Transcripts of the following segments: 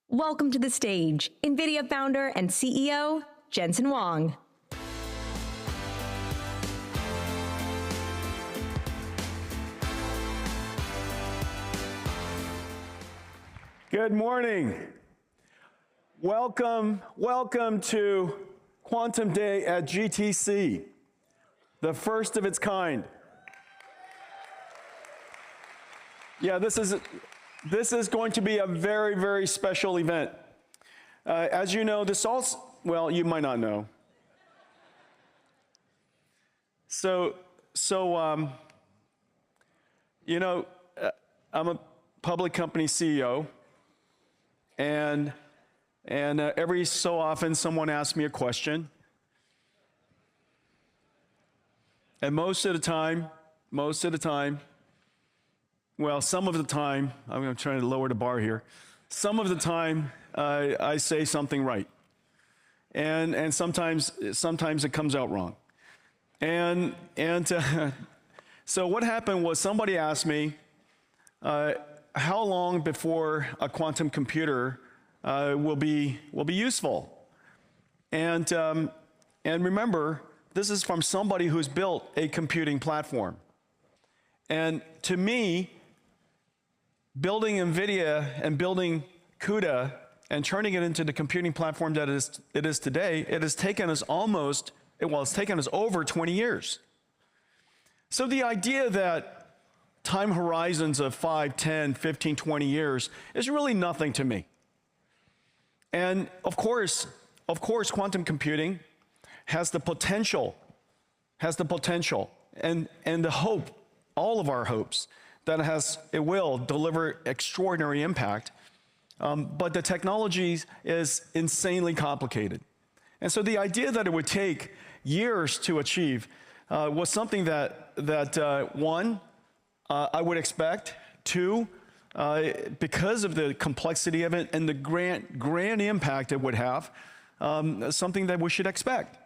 Welcome to the stage, NVIDIA founder and CEO, Jensen Huang. Good morning. Welcome to Quantum Day at GTC, the first of its kind. Yeah, this is going to be a very, very special event. As you know, well, you might not know. You know, I'm a public company CEO, and every so often someone asks me a question, and most of the time, well, some of the time, I'm going to try to lower the bar here. Some of the time, I say something right, and sometimes it comes out wrong. So what happened was somebody asked me, how long before a quantum computer will be useful? And remember, this is from somebody who's built a computing platform. And to me, building NVIDIA and building CUDA and turning it into the computing platform that it is today, it has taken us it's taken us over 20 years. So the idea that time horizons of 5, 10, 15, 20 years is really nothing to me. And of course, quantum computing has the potential and the hope, all of our hopes, that it will deliver extraordinary impact, but the technology is insanely complicated. And so the idea that it would take years to achieve was something that one, I would expect, two, because of the complexity of it and the grand impact it would have, something that we should expect.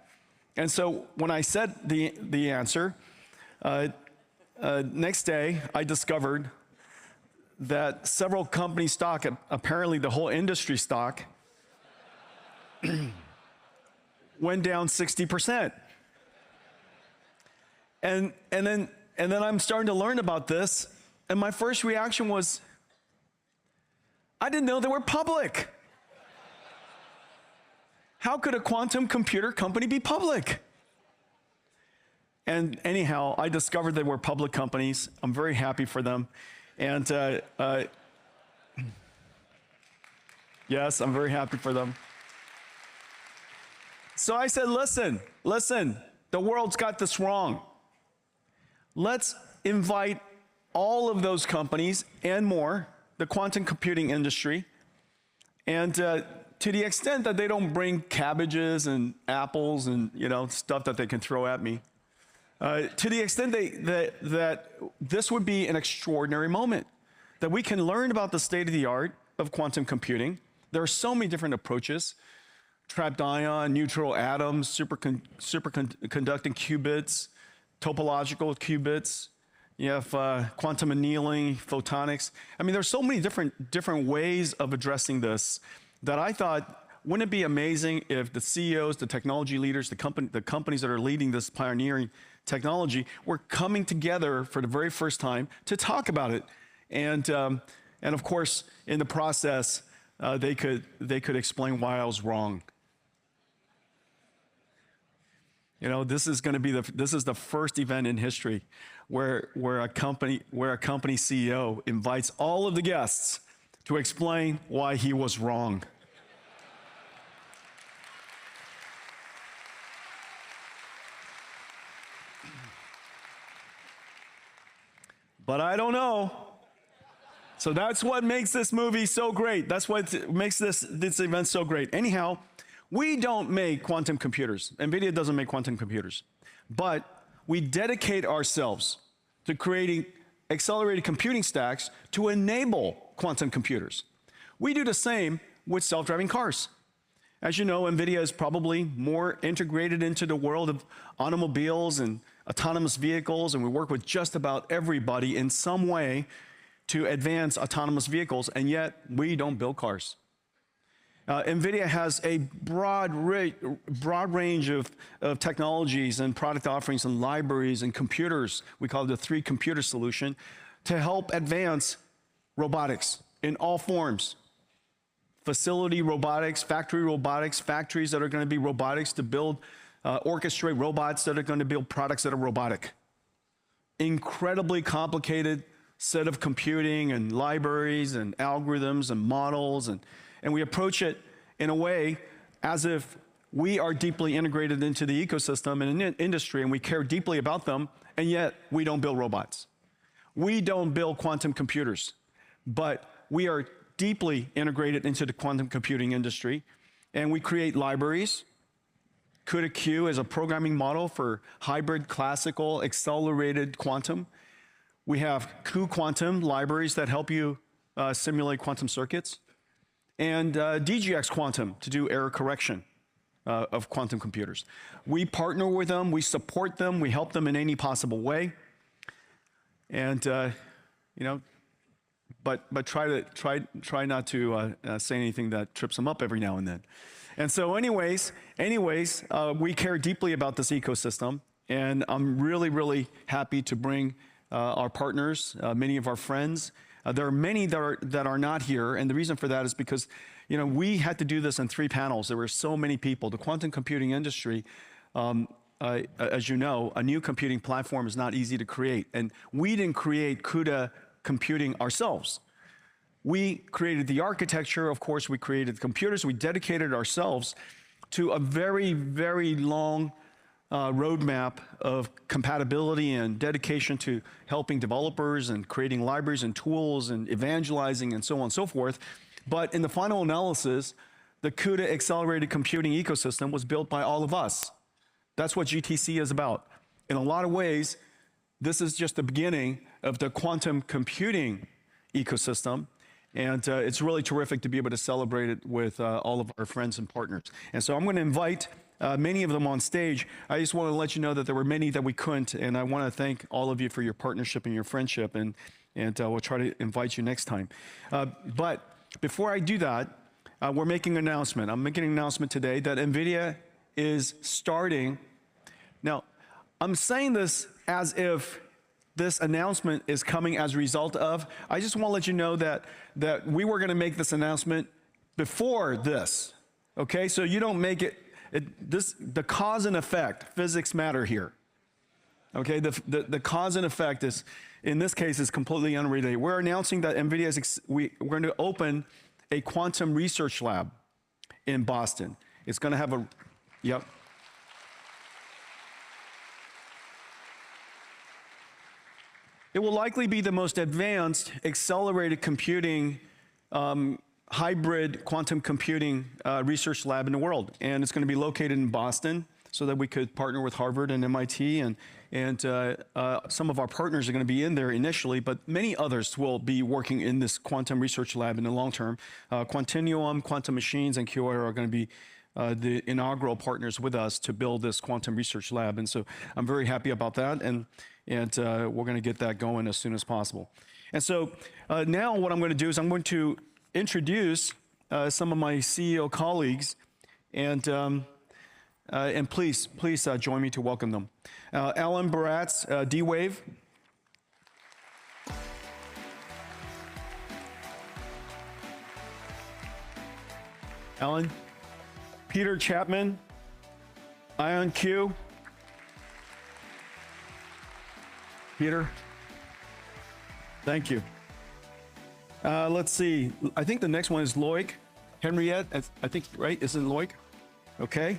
And so when I said the answer, next day, I discovered that several company stock, apparently the whole industry stock, went down 60%. And then I'm starting to learn about this, and my first reaction was, I didn't know they were public. How could a quantum computer company be public? And anyhow, I discovered they were public companies. I'm very happy for them. And yes, I'm very happy for them. So I said, listen, the world's got this wrong. Let's invite all of those companies and more, the quantum computing industry, and to the extent that they don't bring cabbages and apples and stuff that they can throw at me, to the extent that this would be an extraordinary moment, that we can learn about the state of the art of quantum computing. There are so many different approaches: trapped ion, neutral atoms, superconducting qubits, topological qubits. You have quantum annealing, photonics. I mean, there's so many different ways of addressing this that I thought, wouldn't it be amazing if the CEOs, the technology leaders, the companies that are leading this pioneering technology were coming together for the very first time to talk about it And of course, in the process, they could explain why I was wrong. You know, this is the first event in history where a company CEO invites all of the guests to explain why he was wrong. But I don't know. So that's what makes this movie so great. That's what makes this event so great. Anyhow, we don't make quantum computers. NVIDIA doesn't make quantum computers. But we dedicate ourselves to creating accelerated computing stacks to enable quantum computers. We do the same with self-driving cars. As you know, NVIDIA is probably more integrated into the world of automobiles and autonomous vehicles, and we work with just about everybody in some way to advance autonomous vehicles, and yet we don't build cars. NVIDIA has a broad range of technologies and product offerings and libraries and computers. We call it the 3-computer solution to help advance robotics in all forms. Facility robotics, factories that are going to be robotics to build, orchestrate robots that are going to build products that are robotic. Incredibly complicated set of computing and libraries and algorithms and models, and we approach it in a way as if we are deeply integrated into the ecosystem and in industry, and we care deeply about them, and yet we don't build robots. We don't build quantum computers, but we are deeply integrated into the quantum computing industry, and we create libraries. CUDA-Q is a programming model for hybrid, classical, accelerated quantum. We have cuQuantum libraries that help you simulate quantum circuits, and DGX Quantum to do error correction of quantum computers. We partner with them, we support them, we help them in any possible way, and you know, but try not to say anything that trips them up every now and then. And so, anyways, we care deeply about this ecosystem, and I'm really happy to bring our partners, many of our friends. There are many that are not here, and the reason for that is because, you know, we had to do this in 3 panels. There were so many people. The quantum computing industry, as you know, a new computing platform is not easy to create, and we didn't create CUDA computing ourselves. We created the architecture, of course, we created the computers, we dedicated ourselves to a very long roadmap of compatibility and dedication to helping developers and creating libraries and tools and evangelizing and so on and so forth. But in the final analysis, the CUDA accelerated computing ecosystem was built by all of us. That's what GTC is about. In a lot of ways, this is just the beginning of the quantum computing ecosystem, and it's really terrific to be able to celebrate it with all of our friends and partners. And so I'm going to invite many of them on stage. I just want to let you know that there were many that we couldn't, and I want to thank all of you for your partnership and your friendship, and we'll try to invite you next time. But before I do that, we're making an announcement. I'm making an announcement today that NVIDIA is starting. Now, I'm saying this as if this announcement is coming as a result of. I just want to let you know that we were going to make this announcement before this. Okay, so you don't make it. The cause and effect, physics matter here. Okay, the cause and effect is, in this case, is completely unrelated. We're announcing that NVIDIA we're going to open a quantum research lab in Boston. It's going to have a, yep. It will likely be the most advanced accelerated computing hybrid quantum computing research lab in the world, and it's going to be located in Boston so that we could partner with Harvard and MIT, and some of our partners are going to be in there initially, but many others will be working in this quantum research lab in the long term. Quantinuum, Quantum Machines, and QI are going to be the inaugural partners with us to build this quantum research lab, and so I'm very happy about that, and we're going to get that going as soon as possible. And so now what I'm going to do is I'm going to introduce some of my CEO colleagues, and please join me to welcome them. Alan Baratz, D-Wave. Ellen. Peter Chapman, IonQ. Peter, thank you. Let's see. I think the next one is Loic. Henriette, I think, right? Isn't Loic? Okay.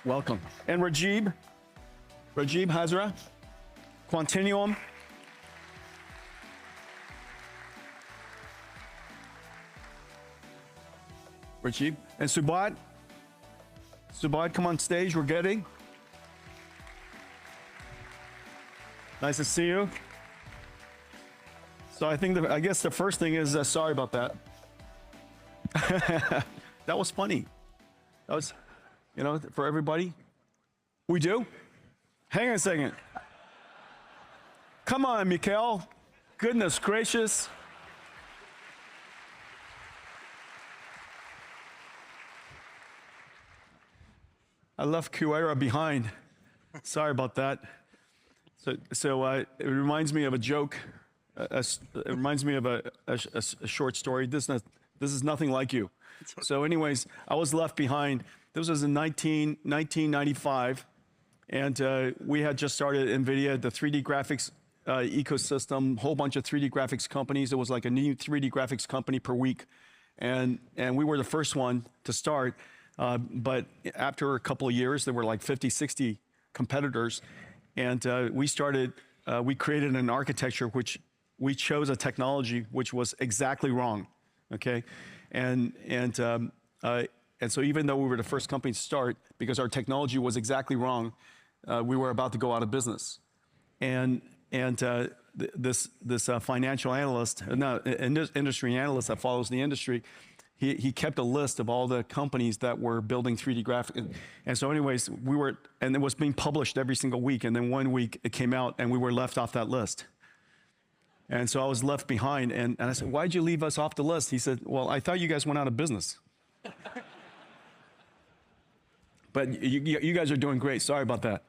Welcome. And Rajib Hazra, Quantinuum. Rajib. And Subodh. Subodh, come on stage. We're getting. Nice to see you. So I guess the first thing is sorry about that. That was funny. That was, for everybody. We do? Hang on a second. Come on, Mikhail. Goodness gracious. I left Kuera behind. Sorry about that. So it reminds me of a joke. It reminds me of a short story. This is nothing like you. So anyways, I was left behind. This was in 1995, and we had just started NVIDIA, the 3D graphics ecosystem, whole bunch of 3D graphics companies. It was like a new 3D graphics company per week, and we were the first one to start. But after a couple of years, there were like 50, 60 competitors, and we created an architecture which we chose a technology which was exactly wrong, okay? And so even though we were the first company to start, because our technology was exactly wrong, we were about to go out of business. And this financial analyst, industry analyst that follows the industry, he kept a list of all the companies that were building 3D graphics. And so anyways, and it was being published every single week. And then one week it came out and we were left off that list. And so I was left behind, and I said, why'd you leave us off the list? He said, well, I thought you guys went out of business. But you guys are doing great. Sorry about that.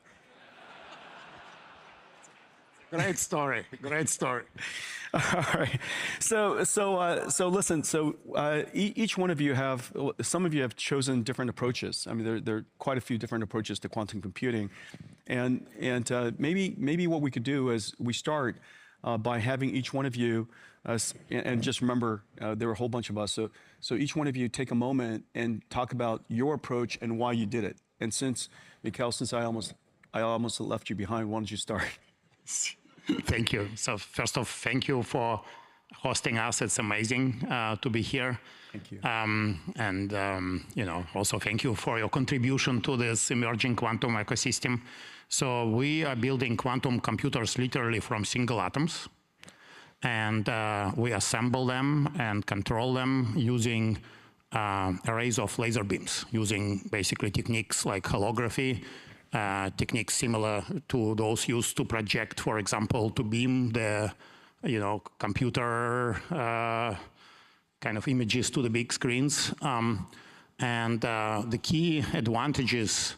Great story. Great story. All right. So listen. Each one of you some of you have chosen different approaches. I mean, there are quite a few different approaches to quantum computing, and maybe what we could do is we start by having each one of you, and just remember there were a whole bunch of us. So each one of you take a moment and talk about your approach and why you did it. And Mikhail, since I almost left you behind, why don't you start? Thank you. So first off, thank you for hosting us. It's amazing to be here. Thank you. Also thank you for your contribution to this emerging quantum ecosystem. So we are building quantum computers literally from single atoms, and we assemble them and control them using arrays of laser beams, using basically techniques like holography, techniques similar to those used to project, for example, to beam the computer kind of images to the big screens. The key advantages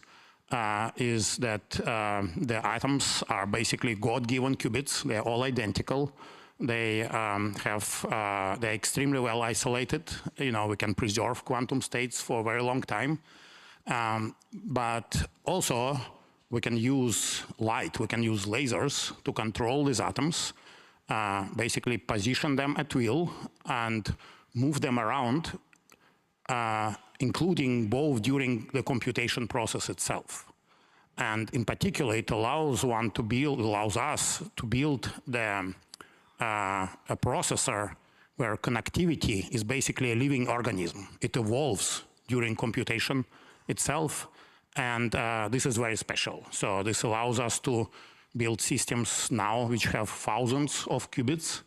is that the atoms are basically God-given qubits. They're all identical. They're extremely well isolated. We can preserve quantum states for a very long time. But also, we can use light, we can use lasers to control these atoms, basically position them at will and move them around, including both during the computation process itself. And in particular, it allows us to build a processor where connectivity is basically a living organism. It evolves during computation itself, and this is very special. So this allows us to build systems now which have thousands of qubits.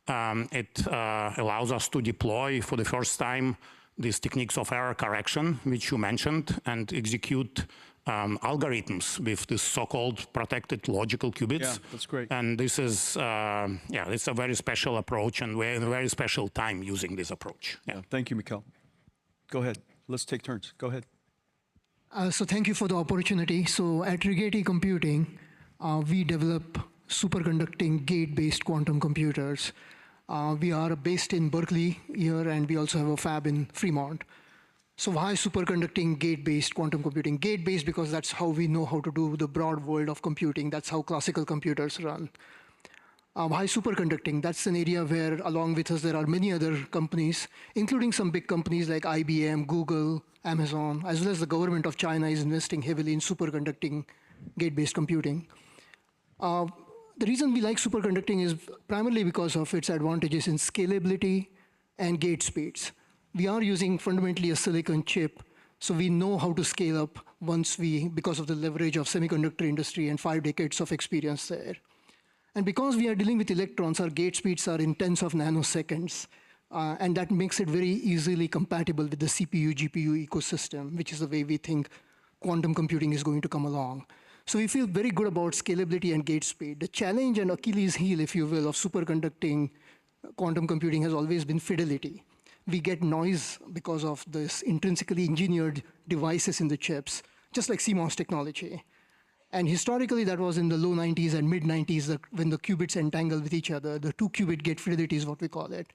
It allows us to deploy for the first time these techniques of error correction, which you mentioned, and execute algorithms with this so-called protected logical qubits. Yeah, that's great. And this is, it's a very special approach, and we're in a very special time using this approach. Yeah. Thank you, Mikhail. Go ahead. Let's take turns. Go ahead. So thank you for the opportunity. So at Rigetti Computing, we develop superconducting gate-based quantum computers. We are based in Berkeley here, and we also have a fab in Fremont. So why superconducting gate-based quantum computing? Gate-based because that's how we know how to do the broad world of computing. That's how classical computers run. Why superconducting? That's an area where, along with us, there are many other companies, including some big companies like IBM, Google, Amazon, as well as the government of China is investing heavily in superconducting gate-based computing. The reason we like superconducting is primarily because of its advantages in scalability and gate speeds. We are using fundamentally a silicon chip, so we know how to scale up because of the leverage of semiconductor industry and 5 decades of experience there. And because we are dealing with electrons, our gate speeds are in tens of nanoseconds, and that makes it very easily compatible with the CPU, GPU ecosystem, which is the way we think quantum computing is going to come along. So we feel very good about scalability and gate speed. The challenge and Achilles heel, if you will, of superconducting quantum computing has always been fidelity. We get noise because of this intrinsically engineered devices in the chips, just like CMOS technology. And historically, that was in the low 90s and mid 90s when the qubits entangle with each other. The 2-qubit gate fidelity is what we call it.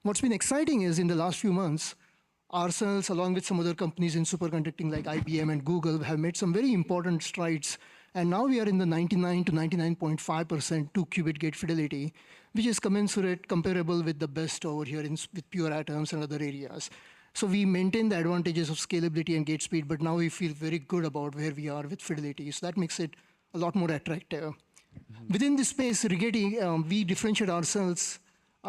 What's been exciting is in the last few months, ourselves, along with some other companies in superconducting like IBM and Google, have made some very important strides. And now we are in the 99 to 99.5% 2-qubit gate fidelity, which is comparable with the best over here with pure atoms and other areas. So we maintain the advantages of scalability and gate speed, but now we feel very good about where we are with fidelity. So that makes it a lot more attractive. Within this space, Rigetti, we differentiate ourselves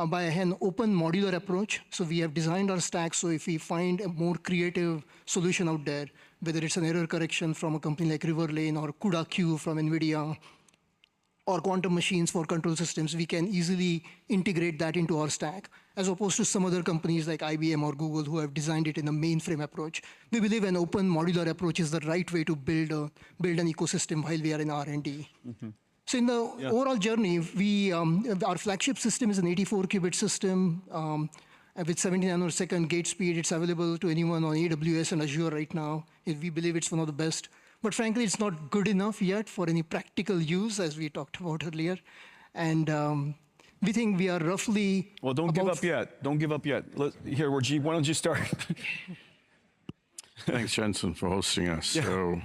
by an open modular approach. So we have designed our stack, so if we find a more creative solution out there, whether it's an error correction from a company like Riverlane or CUDA-Q from NVIDIA, or quantum machines for control systems, we can easily integrate that into our stack, as opposed to some other companies like IBM or Google who have designed it in a mainframe approach. We believe an open modular approach is the right way to build an ecosystem while we are in R&D. So in the overall journey, our flagship system is an 84-qubit system with 70 nanosecond gate speed. It's available to anyone on AWS and Azure right now. We believe it's one of the best. But frankly, it's not good enough yet for any practical use, as we talked about earlier. And we think we are roughly... Well, don't give up yet. Don't give up yet. Here, Rajiv, why don't you start? Thanks, Jensen, for hosting us. Yeah. So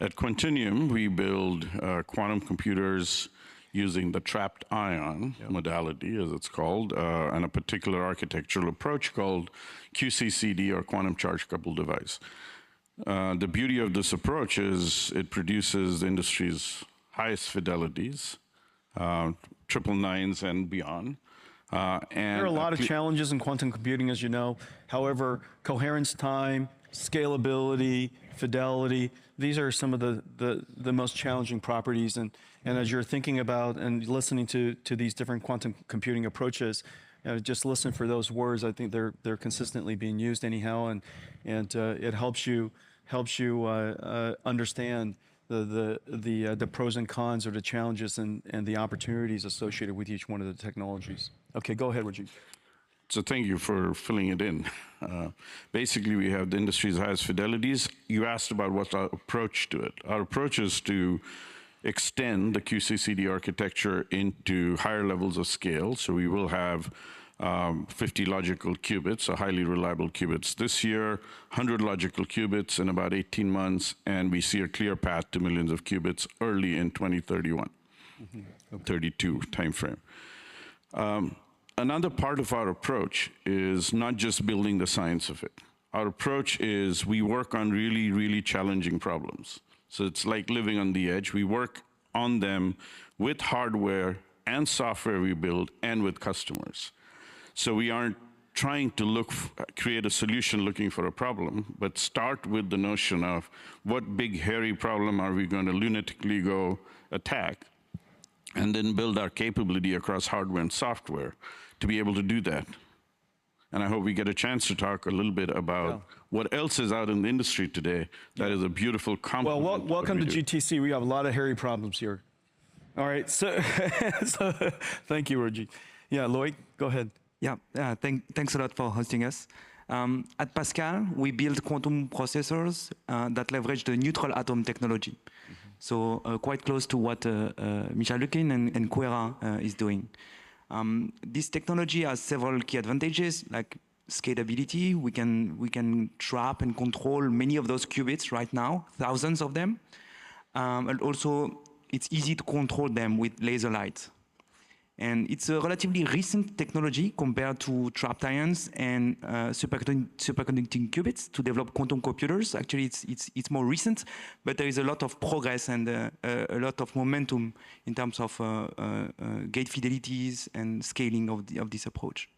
at Quantinuum, we build quantum computers using the trapped ion modality, as it's called, and a particular architectural approach called QCCD, or quantum charge coupled device. The beauty of this approach is it produces the industry's highest fidelities, 999s and beyond. There are a lot of challenges in quantum computing, as you know. However, coherence time, scalability, fidelity, these are some of the most challenging properties. And as you're thinking about and listening to these different quantum computing approaches, just listen for those words. I think they're consistently being used anyhow, and it helps you understand the pros and cons or the challenges and the opportunities associated with each one of the technologies. Okay, go ahead, Rajiv. So thank you for filling it in. Basically, we have the industry's highest fidelities. You asked about what's our approach to it. Our approach is to extend the QCCD architecture into higher levels of scale. So we will have 50 logical qubits, so highly reliable qubits this year, 100 logical qubits in about 18 months, and we see a clear path to millions of qubits early in 2031, 32 timeframe. Another part of our approach is not just building the science of it. Our approach is we work on really, really challenging problems. So it's like living on the edge. We work on them with hardware and software we build and with customers. So we aren't trying to create a solution looking for a problem, but start with the notion of what big, hairy problem are we going to lunatically go attack, and then build our capability across hardware and software to be able to do that. And I hope we get a chance to talk a little bit about what else is out in the industry today that is a beautiful complement. Well, welcome to GTC. We have a lot of hairy problems here. All right, so thank you, Rajiv. Yeah, Lloyd, go ahead. Yeah, thanks a lot for hosting us. At Pascal, we build quantum processors that leverage the neutral atom technology. So quite close to what Michael Lukin and Quera is doing. This technology has several key advantages, like scalability. We can trap and control many of those qubits right now, thousands of them. And also, it's easy to control them with laser light. And it's a relatively recent technology compared to trapped ions and superconducting qubits to develop quantum computers. Actually, it's more recent, but there is a lot of progress and a lot of momentum in terms of gate fidelities and scaling of this approach.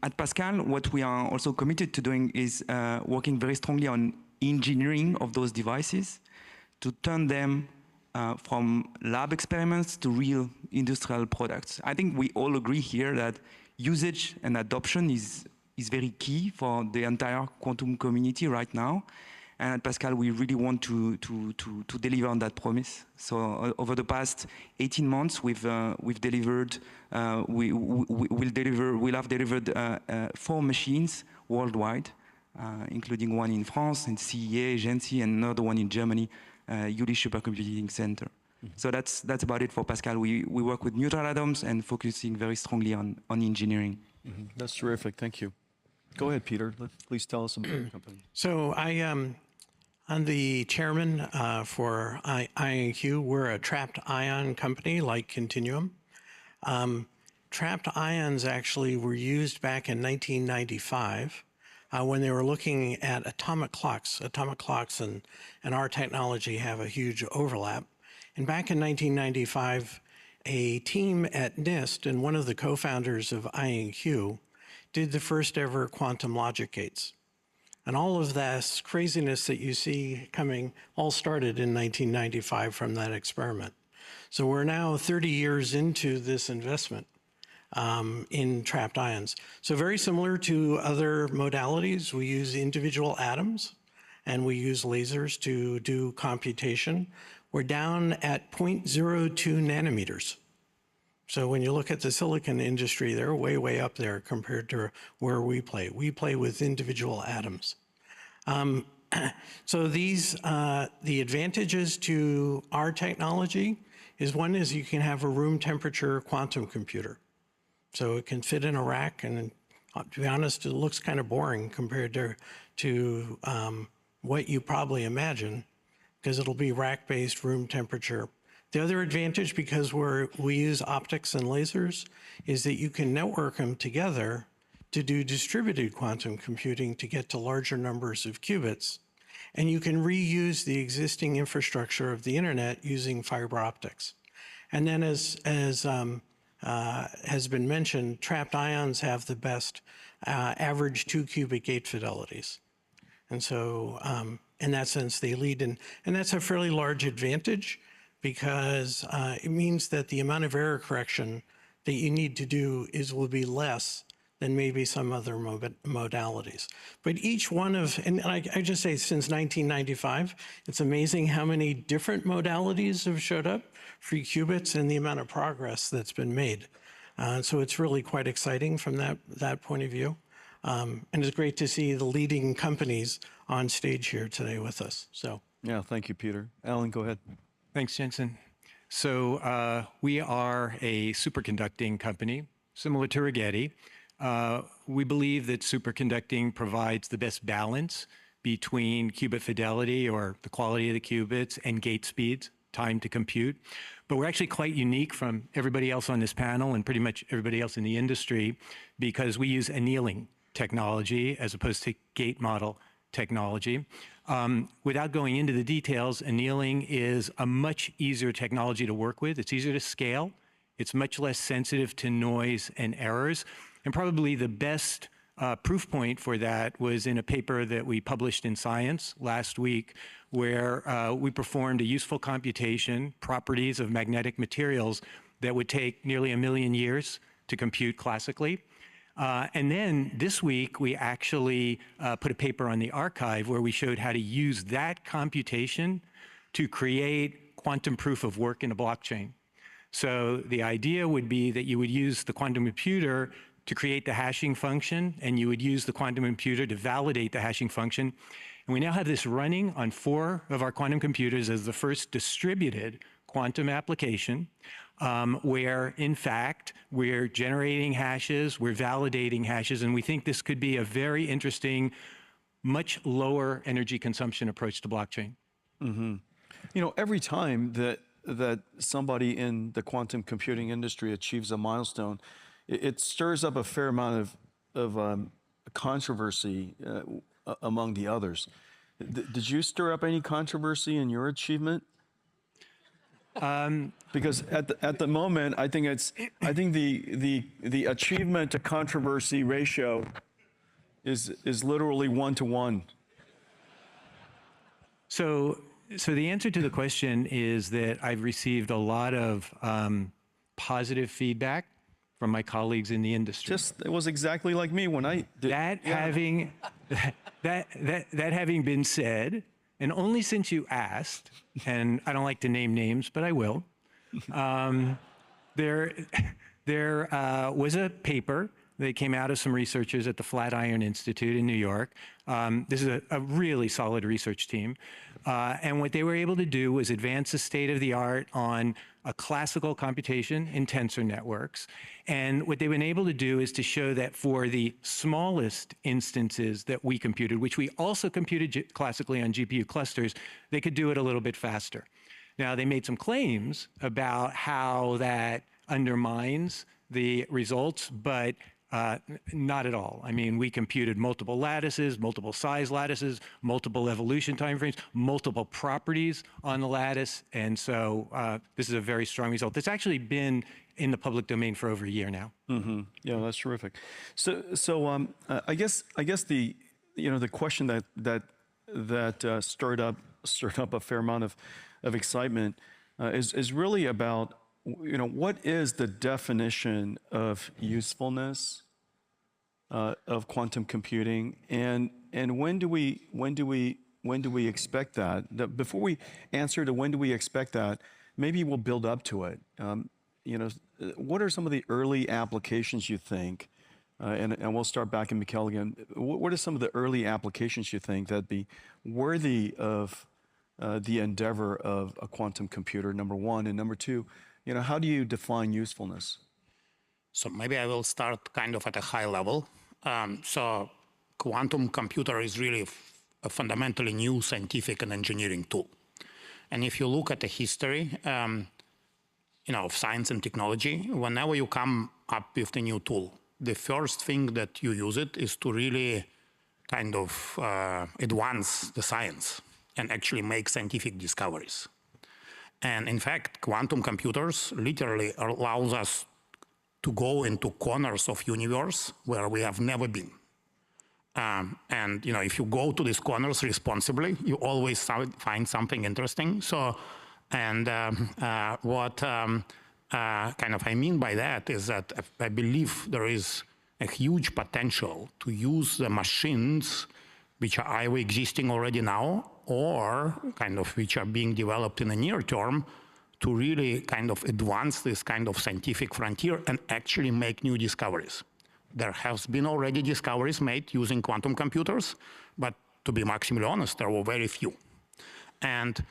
At Pascal, what we are also committed to doing is working very strongly on engineering of those devices to turn them from lab experiments to real industrial products. I think we all agree here that usage and adoption is very key for the entire quantum community right now. And at Pascal, we really want to deliver on that promise. So over the past 18 months, we'll have delivered 4 machines worldwide, including one in France, in CEA, Gency, and another one in Germany, Jülich Supercomputing Center. Mm-hmm. So that's about it for Pascal. We work with neutral atoms and focusing very strongly on engineering. Mm-hmm. That's terrific. Thank you. Go ahead, Peter. Please tell us about your company. So I'm the chairman for IonQ. We're a trapped ion company like Continuum. Trapped ions actually were used back in 1995 when they were looking at atomic clocks. Atomic clocks and our technology have a huge overlap. And back in 1995, a team at NIST and one of the co-founders of IonQ did the first ever quantum logic gates. And all of this craziness that you see coming all started in 1995 from that experiment. So we're now 30 years into this investment in trapped ions. So very similar to other modalities, we use individual atoms and we use lasers to do computation. We're down at 0.02 nanometers. So when you look at the silicon industry, they're way, way up there compared to where we play. We play with individual atoms. So these, the advantages to our technology is one is you can have a room temperature quantum computer. So it can fit in a rack, and to be honest, it looks kind of boring compared to what you probably imagine, because it'll be rack-based room temperature. The other advantage, because we use optics and lasers, is that you can network them together to do distributed quantum computing to get to larger numbers of qubits. And you can reuse the existing infrastructure of the internet using fiber optics. And then as has been mentioned, trapped ions have the best average 2-qubit gate fidelities. And so in that sense, they lead in, and that's a fairly large advantage, because it means that the amount of error correction that you need to do will be less than maybe some other modalities. But each one of, and I just say since 1995, it's amazing how many different modalities have showed up for qubits and the amount of progress that's been made. So it's really quite exciting from that point of view. And it's great to see the leading companies on stage here today with us. So yeah, thank you, Peter. Alan, go ahead. Thanks, Jensen. So we are a superconducting company, similar to Rigetti. We believe that superconducting provides the best balance between qubit fidelity, or the quality of the qubits, and gate speeds, time to compute. But we're actually quite unique from everybody else on this panel and pretty much everybody else in the industry, because we use annealing technology as opposed to gate model technology. Without going into the details, annealing is a much easier technology to work with. It's easier to scale. It's much less sensitive to noise and errors. And probably the best proof point for that was in a paper that we published in Science last week, where we performed a useful computation, properties of magnetic materials, that would take nearly 1 million years to compute classically. And then this week, we actually put a paper on the archive where we showed how to use that computation to create quantum proof of work in a blockchain. So the idea would be that you would use the quantum computer to create the hashing function, and you would use the quantum computer to validate the hashing function. And we now have this running on 4 of our quantum computers as the first distributed quantum application where, in fact, we're generating hashes, we're validating hashes, and we think this could be a very interesting, much lower energy consumption approach to blockchain. You know, every time that somebody in the quantum computing industry achieves a milestone, it stirs up a fair amount of controversy among the others. Did you stir up any controversy in your achievement? Because at the moment, I think the achievement to controversy ratio is literally 1-to-1. So the answer to the question is that I've received a lot of positive feedback from my colleagues in the industry. It was exactly like me when I did. That having been said, and only since you asked, and I don't like to name names, but I will, there was a paper that came out of some researchers at the Flatiron Institute in New York. This is a really solid research team. And what they were able to do was advance the state of the art on a classical computation in tensor networks. And what they've been able to do is to show that for the smallest instances that we computed, which we also computed classically on GPU clusters, they could do it a little bit faster. Now, they made some claims about how that undermines the results, but not at all. I mean, we computed multiple lattices, multiple size lattices, multiple evolution timeframes, multiple properties on the lattice. And so this is a very strong result. It's actually been in the public domain for over a year now. Yeah, that's terrific. So I guess the question that stirred up a fair amount of excitement is really about, what is the definition of usefulness of quantum computing, and when do we expect that? Before we answer to when do we expect that, maybe we'll build up to it. What are some of the early applications you think? And we'll start back in Mikhail again. What are some of the early applications you think that'd be worthy of the endeavor of a quantum computer? Number one, and number two, how do you define usefulness? So maybe I will start kind of at a high level. So quantum computer is really a fundamentally new scientific and engineering tool. And if you look at the history, of science and technology, whenever you come up with a new tool, the first thing that you use it is to really kind of advance the science and actually make scientific discoveries. And in fact, quantum computers literally allows us to go into corners of universe where we have never been. And if you go to these corners responsibly, you always find something interesting. So, and what kind of I mean by that is that I believe there is a huge potential to use the machines which are either existing already now or kind of which are being developed in the near term to really kind of advance this kind of scientific frontier and actually make new discoveries. There has been already discoveries made using quantum computers, but to be maximally honest, there were very few. And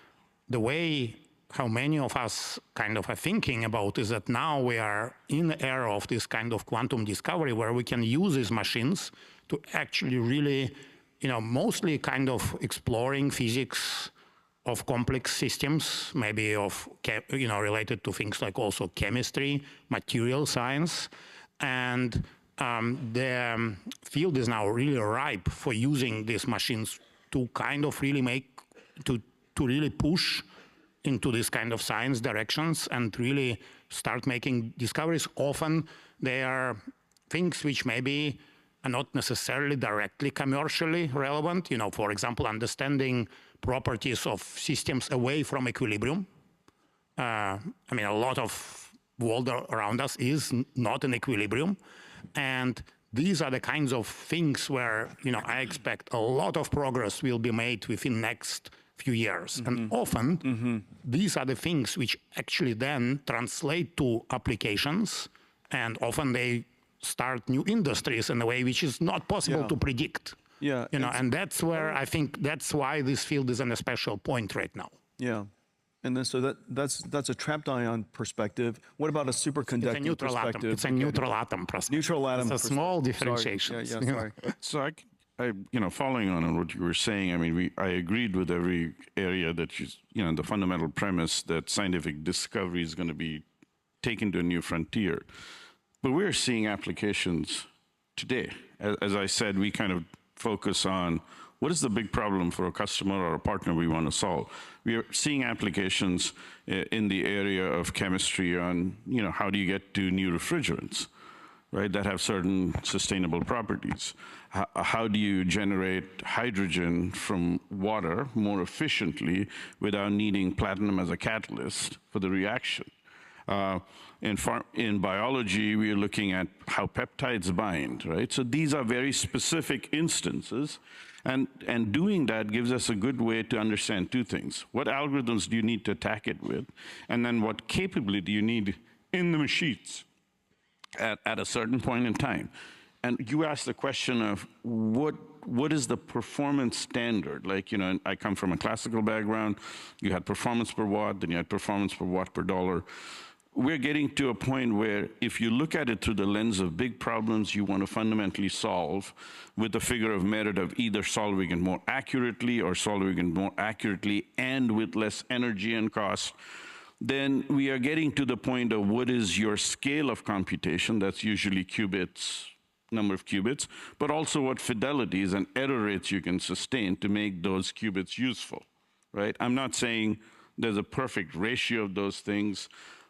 the way how many of us kind of are thinking about is that now we are in the era of this kind of quantum discovery where we can use these machines to actually really mostly kind of exploring physics of complex systems, maybe of, related to things like also chemistry, material science. And the field is now really ripe for using these machines to kind of really to really push into this kind of science directions and really start making discoveries. Often they are things which maybe are not necessarily directly commercially relevant. For example, understanding properties of systems away from equilibrium. I mean, a lot of world around us is not in equilibrium. And these are the kinds of things where, I expect a lot of progress will be made within next few years. And often, these are the things which actually then translate to applications, and often they start new industries in a way which is not possible to predict. Yeah, and that's where I think that's why this field is in a special point right now. Yeah. And then so that's a trapped ion perspective. What about a superconducting It's a neutral perspective? atom. It's a neutral atom perspective. Neutral atom. It's a small differentiation. Sorry. Yeah, sorry. So following on what you were saying, I mean, I agreed with every area that the fundamental premise that scientific discovery is going to be taken to a new frontier. But we're seeing applications today. As I said, we kind of focus on what is the big problem for a customer or a partner we want to solve. We are seeing applications in the area of chemistry on, how do you get to new refrigerants, right, that have certain sustainable properties? How do you generate hydrogen from water more efficiently without needing platinum as a catalyst for the reaction? In biology, we are looking at how peptides bind, right? So these are very specific instances, and doing that gives us a good way to understand two things. What algorithms do you need to attack it with? And then what capability you need in the machines at a certain point in time. And you asked the question of what is the performance standard? Like, I come from a classical background. You had performance per watt, then you had performance per watt per dollar. We're getting to a point where if you look at it through the lens of big problems you want to fundamentally solve with the figure of merit of either solving it more accurately or solving it more accurately and with less energy and cost, then we are getting to the point of what is your scale of computation, that's usually qubits, number of qubits, but also what fidelities and error rates you can sustain to make those qubits useful, right? I'm not saying there's a perfect ratio of those things,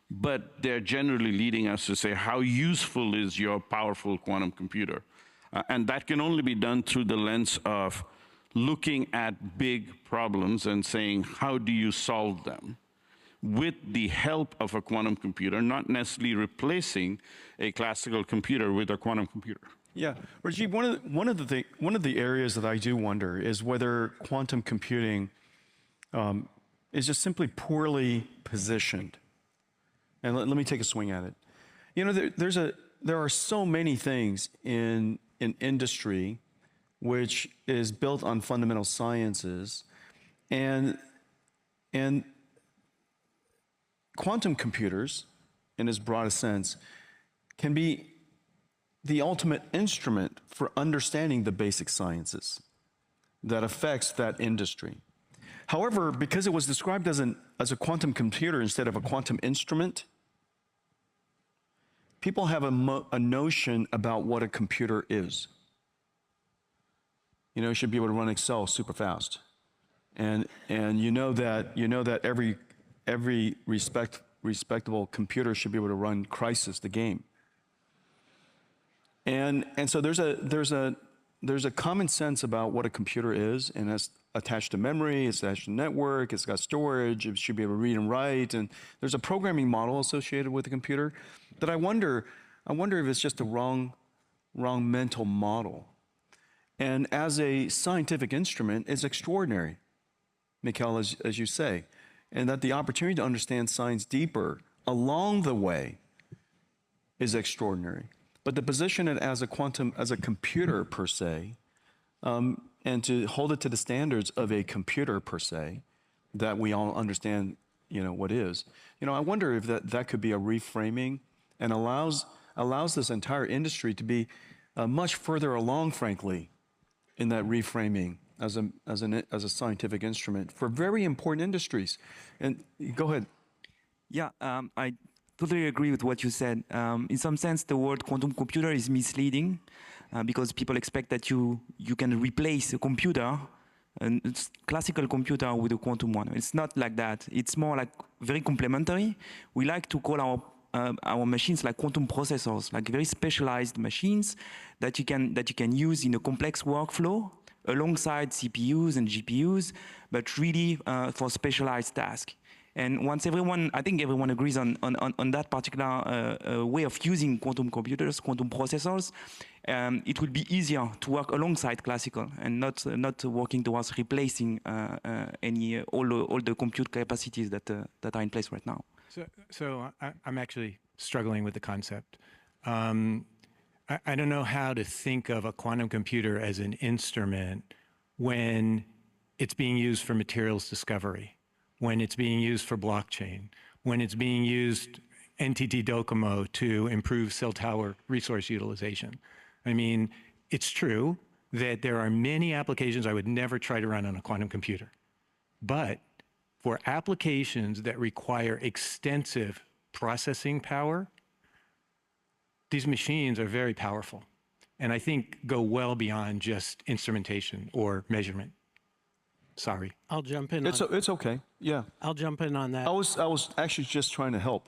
but they're generally leading us to say, how useful is your powerful quantum computer? And that can only be done through the lens of looking at big problems and saying, how do you solve them? With the help of a quantum computer, not necessarily replacing a classical computer with a quantum computer. Yeah, Rajiv, one of the areas that I do wonder is whether quantum computing is just simply poorly positioned. And let me take a swing at it. There are so many things in industry which is built on fundamental sciences, and quantum computers, in its broadest sense, can be the ultimate instrument for understanding the basic sciences that affects that industry. However, because it was described as a quantum computer instead of a quantum instrument, people have a notion about what a computer is. You should be able to run Excel super fast, and you know that every respectable computer should be able to run Crisis, the game. And so there's a common sense about what a computer is, and that's attached to memory, it's attached to network, it's got storage, it should be able to read and write, and there's a programming model associated with the computer that I wonder if it's just a wrong mental model. And as a scientific instrument, it's extraordinary, Mikhail, as you say, and that the opportunity to understand science deeper along the way is extraordinary. But to position it as a computer per se, and to hold it to the standards of a computer per se, that we all understand, what is. I wonder if that could be a reframing and allows this entire industry to be much further along, frankly, in that reframing as a scientific instrument for very important industries. And go ahead. Yeah, I totally agree with what you said. In some sense, the word quantum computer is misleading because people expect that you can replace a computer, a classical computer, with a quantum one. It's not like that. It's more like very complementary. We like to call our machines like quantum processors, like very specialized machines that you can use in a complex workflow alongside CPUs and GPUs, but really for specialized tasks. And I think everyone agrees on that particular way of using quantum computers, quantum processors. It will be easier to work alongside classical and not working towards replacing all the compute capacities that are in place right now. So I'm actually struggling with the concept. I don't know how to think of a quantum computer as an instrument when it's being used for materials discovery, when it's being used for blockchain, when it's being used NTT Docomo to improve cell tower resource utilization. I mean, it's true that there are many applications I would never try to run on a quantum computer. But for applications that require extensive processing power, these machines are very powerful, and I think go well beyond just instrumentation or measurement. Sorry. I'll jump in. It's okay. Yeah. I'll jump in on that. I was actually just trying to help.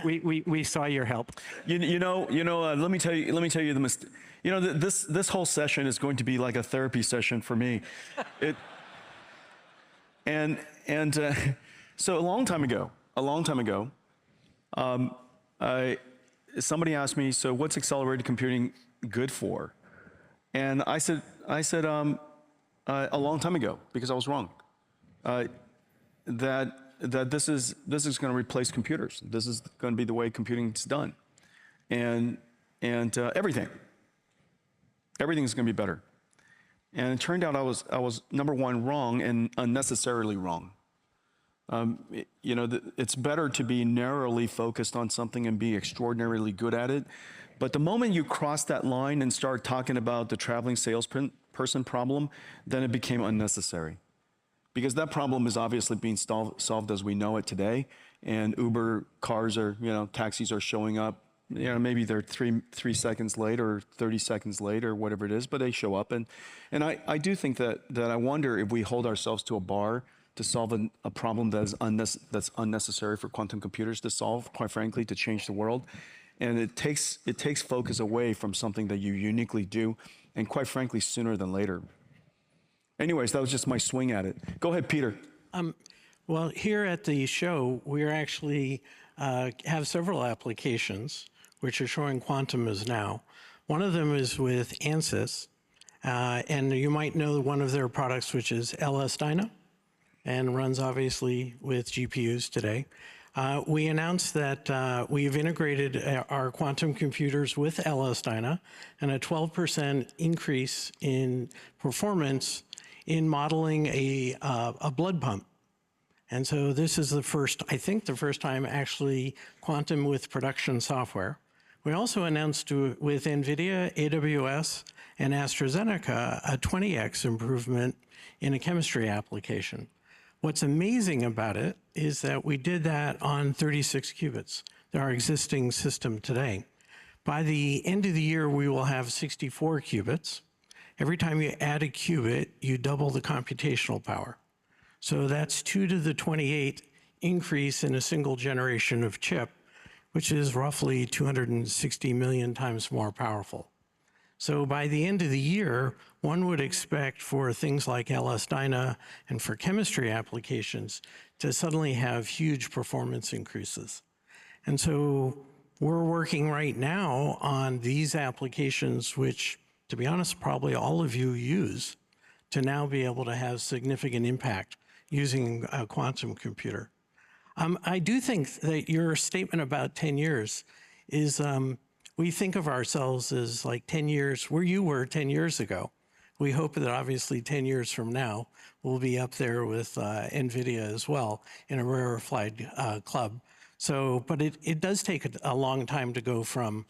We saw your help. You know. Let me tell you the mistake. You know, this whole session is going to be like a therapy session for me. So a long time ago, somebody asked me, so what's accelerated computing good for? And I said a long time ago, because I was wrong, that this is going to replace computers. This is going to be the way computing is done, and everything is going to be better. And it turned out I was number one wrong, and unnecessarily wrong. You know, it's better to be narrowly focused on something and be extraordinarily good at it. But the moment you cross that line and start talking about the traveling salesperson problem, then it became unnecessary. Because that problem is obviously being solved as we know it today. And Uber cars are, taxis are showing up. Maybe they're three seconds late or 30 seconds late or whatever it is, but they show up. And I do think that I wonder if we hold ourselves to a bar to solve a problem that's unnecessary for quantum computers to solve, quite frankly, to change the world. And it takes focus away from something that you uniquely do, and quite frankly, sooner than later. Anyways, that was just my swing at it. Go ahead, Peter. Well, here at the show, we actually have several applications which are showing quantum as now. One of them is with ANSYS, and you might know one of their products, which is LS-DYNA, and runs obviously with GPUs today. We announced that we've integrated our quantum computers with LS-DYNA, and a 12% increase in performance in modeling a blood pump. And so this is the first time actually quantum with production software. We also announced with NVIDIA, AWS, and AstraZeneca a 20x improvement in a chemistry application. What's amazing about it is that we did that on 36 qubits, our existing system today. By the end of the year, we will have 64 qubits. Every time you add a qubit, you double the computational power. So that's 2 to the 28 increase in a single generation of chip, which is roughly 260 million times more powerful. So by the end of the year, one would expect for things like LS-DYNA and for chemistry applications to suddenly have huge performance increases. And so we're working right now on these applications, which, to be honest, probably all of you use, to now be able to have significant impact using a quantum computer. I do think that your statement about 10 years is, we think of ourselves as like 10 years, where you were 10 years ago. We hope that obviously 10 years from now, we'll be up there with NVIDIA as well in a rarefied club. So, but it does take a long time to go from,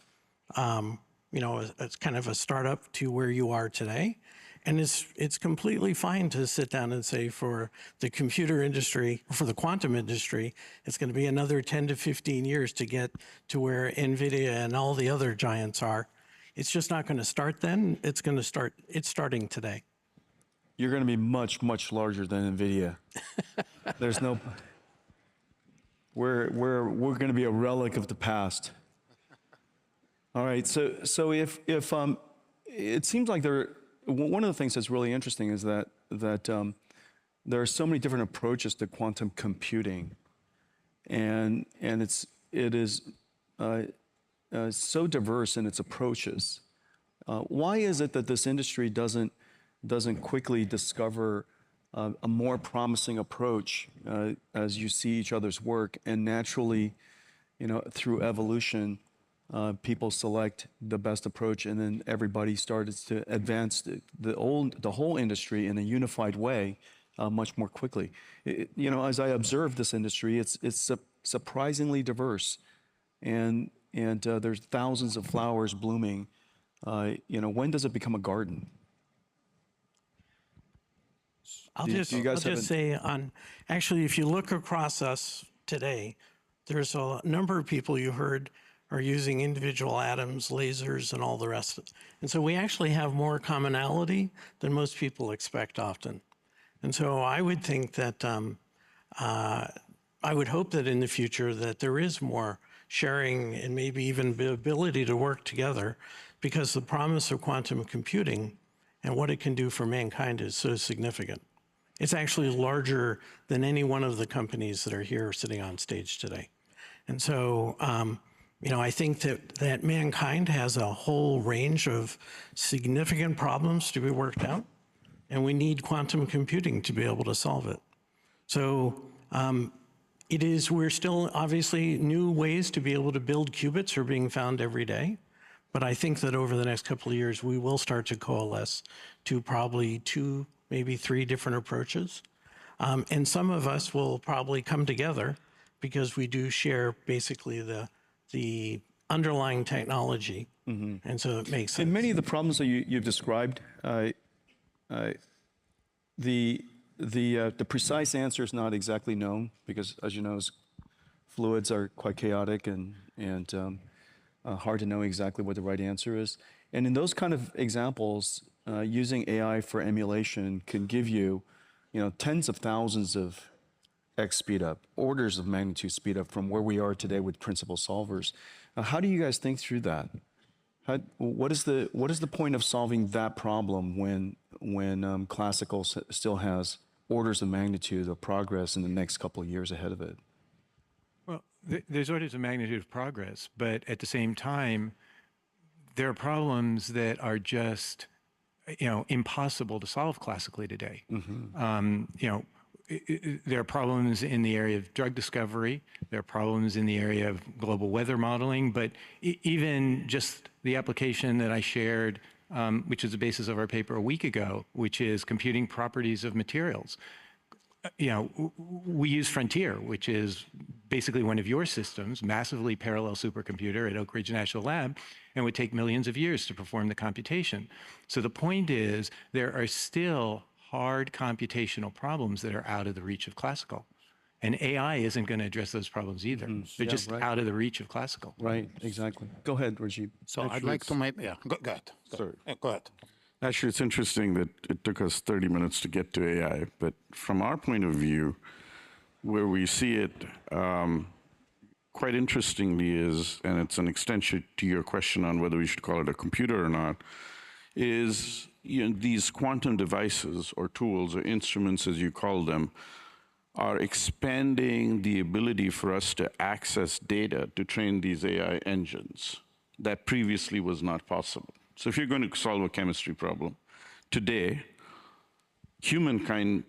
it's kind of a startup to where you are today. And it's completely fine to sit down and say for the computer industry, for the quantum industry, it's going to be another 10 to 15 years to get to where NVIDIA and all the other giants are. It's just not going to start then. It's starting today. You're going to be much, much larger than NVIDIA. There's no, we're going to be a relic of the past. All right, so if it seems like one of the things that's really interesting is that there are so many different approaches to quantum computing, and it is so diverse in its approaches. Why is it that this industry doesn't quickly discover a more promising approach as you see each other's work, and naturally, through evolution, people select the best approach, and then everybody started to advance the whole industry in a unified way much more quickly. As I observe this industry, it's surprisingly diverse, and there's thousands of flowers blooming. When does it become a garden? I'll Do just, you guys I'll have just say actually, if you look across us today, there's a number of people you heard are using individual atoms, lasers, and all the rest. And so we actually have more commonality than most people expect often. And so I would think that, I would hope that in the future that there is more sharing and maybe even the ability to work together, because the promise of quantum computing and what it can do for mankind is so significant. It's actually larger than any one of the companies that are here sitting on stage today. And so, I think that mankind has a whole range of significant problems to be worked out, and we need quantum computing to be able to solve it. So we're still obviously new ways to be able to build qubits are being found every day. But I think that over the next couple of years, we will start to coalesce to probably 2, maybe 3 different approaches. And some of us will probably come together because we do share basically the underlying technology. And so it makes sense. In many of the problems that you've described, the precise answer is not exactly known because, as you know, fluids are quite chaotic and hard to know exactly what the right answer is. And in those kind of examples, using AI for emulation can give you, tens of thousands of X speed up, orders of magnitude speed up from where we are today with principal solvers. How do you guys think through that? What is the point of solving that problem when classical still has orders of magnitude of progress in the next couple of years ahead of it? Well, there's orders of magnitude of progress, but at the same time, there are problems that are just, impossible to solve classically today. There are problems in the area of drug discovery. There are problems in the area of global weather modeling, but even just the application that I shared, which is the basis of our paper a week ago, which is computing properties of materials. We use Frontier, which is basically one of your systems, massively parallel supercomputer at Oak Ridge National Lab, and would take millions of years to perform the computation. So the point is, there are still hard computational problems that are out of the reach of classical. And AI isn't going to address those problems either. They're just out of the reach of classical. Right, exactly. Go ahead, Rajiv. So I'd like to make, go ahead. Sorry. Go ahead. Actually, it's interesting that it took us 30 minutes to get to AI, but from our point of view, where we see it quite interestingly is, and it's an extension to your question on whether we should call it a computer or not, is these quantum devices or tools or instruments, as you call them, are expanding the ability for us to access data to train these AI engines that previously was not possible. So if you're going to solve a chemistry problem, today, humankind's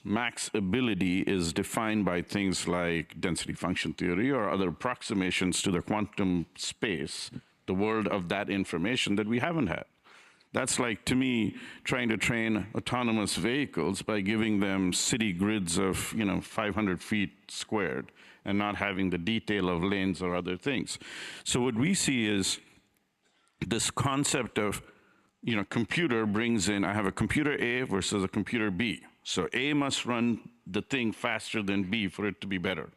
max ability is defined by things like density function theory or other approximations to the quantum space, the world of that information that we haven't had. That's like, to me, trying to train autonomous vehicles by giving them city grids of 500 feet squared and not having the detail of lanes or other things. So what we see is this concept of, computer brings in, I have a computer A versus a computer B. So A must run the thing faster than B for it to be better,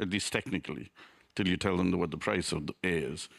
at least technically, till you tell them what the price of the A is.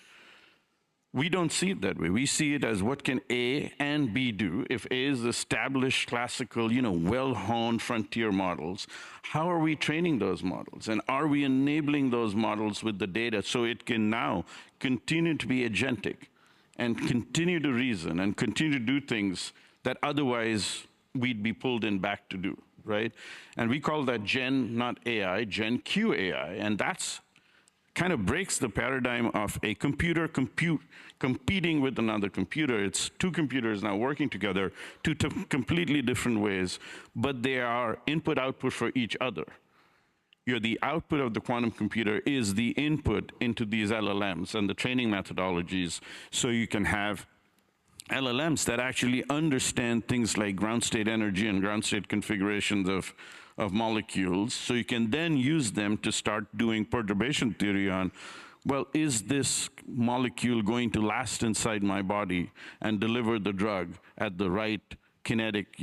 We don't see it that way. We see it as what can A and B do. If A is established classical, well-honed frontier models, how are we training those models? And are we enabling those models with the data so it can now continue to be agentic and continue to reason and continue to do things that otherwise we'd be pulled in back to do, right? And we call that Gen, not AI, Gen Q AI, and that's kind of breaks the paradigm of a computer competing with another computer. It's two computers now working together, two completely different ways, but they are input-output for each other. the output of the quantum computer is the input into these LLMs and the training methodologies, so you can have LLMs that actually understand things like ground state energy and ground state configurations of molecules, so you can then use them to start doing perturbation theory on, well, is this molecule going to last inside my body and deliver the drug at the right kinetic,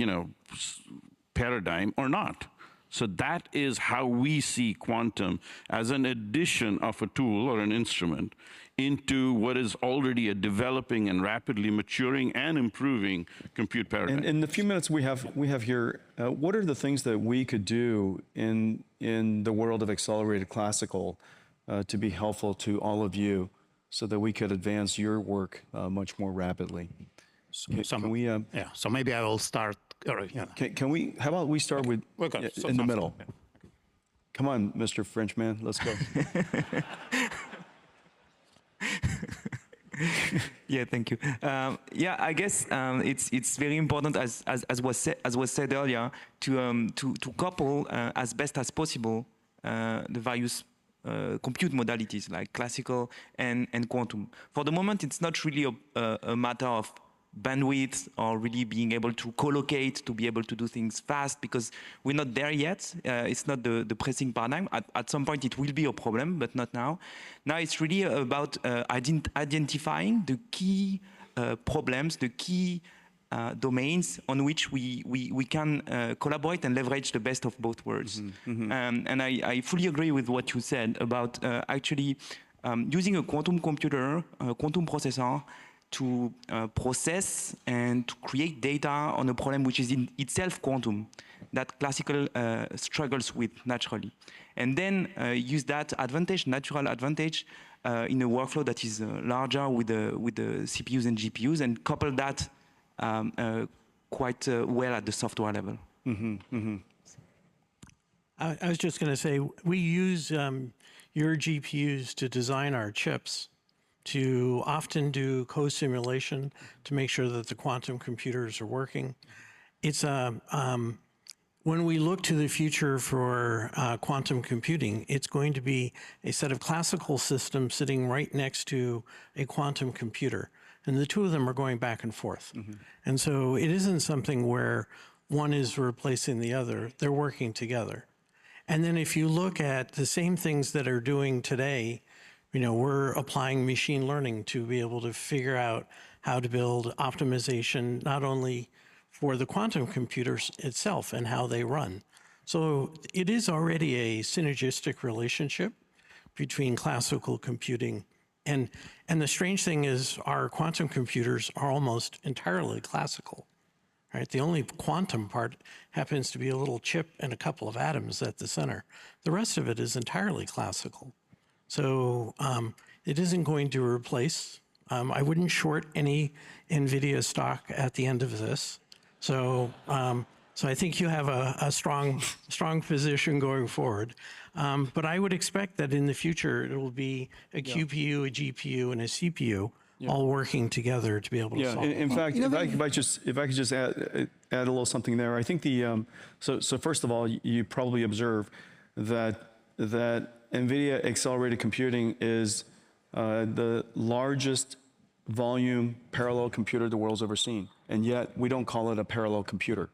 paradigm or not? So that is how we see quantum, as an addition of a tool or an instrument into what is already a developing and rapidly maturing and improving compute paradigm. In the few minutes we have here, what are the things that we could do in the world of accelerated classical to be helpful to all of you, so that we could advance your work much more rapidly? Can we? Yeah. So maybe I will start. Can we? How about we start with in the middle? Yeah. Come on, Mr. Frenchman, let's go. Yeah, thank you. Yeah, I guess it's very important, as was said earlier, to couple as best as possible the various compute modalities like classical and quantum. For the moment, it's not really a matter of bandwidth or really being able to collocate to be able to do things fast, because we're not there yet. It's not the pressing paradigm. At some point it will be a problem, but not now. Now it's really about identifying the key problems, the key domains on which we can collaborate and leverage the best of both worlds. And I fully agree with what you said about actually using a quantum computer, a quantum processor, to process and to create data on a problem which is in itself quantum, that classical struggles with naturally. And then use that advantage, natural advantage, in a workflow that is larger with the CPUs and GPUs, and couple that quite well at the software level. I was just going to say, we use your GPUs to design our chips, to often do co-simulation to make sure that the quantum computers are working. It's when we look to the future for quantum computing, it's going to be a set of classical systems sitting right next to a quantum computer. And the two of them are going back and forth. And so it isn't something where one is replacing the other, they're working together. And then if you look at the same things that are doing today, we're applying machine learning to be able to figure out how to build optimization, not only for the quantum computers itself and how they run. So it is already a synergistic relationship between classical computing and the strange thing is our quantum computers are almost entirely classical, right? The only quantum part happens to be a little chip and a couple of atoms at the center. The rest of it is entirely classical. So it isn't going to replace. I wouldn't short any NVIDIA stock at the end of this. So I think you have a strong position going forward. But I would expect that in the future it will be a QPU, a GPU, and a CPU all working together to be able to solve. In fact, if I could just add a little something there. I think so first of all, you probably observe that NVIDIA accelerated computing is the largest volume parallel computer the world's ever seen, and yet we don't call it a parallel computer.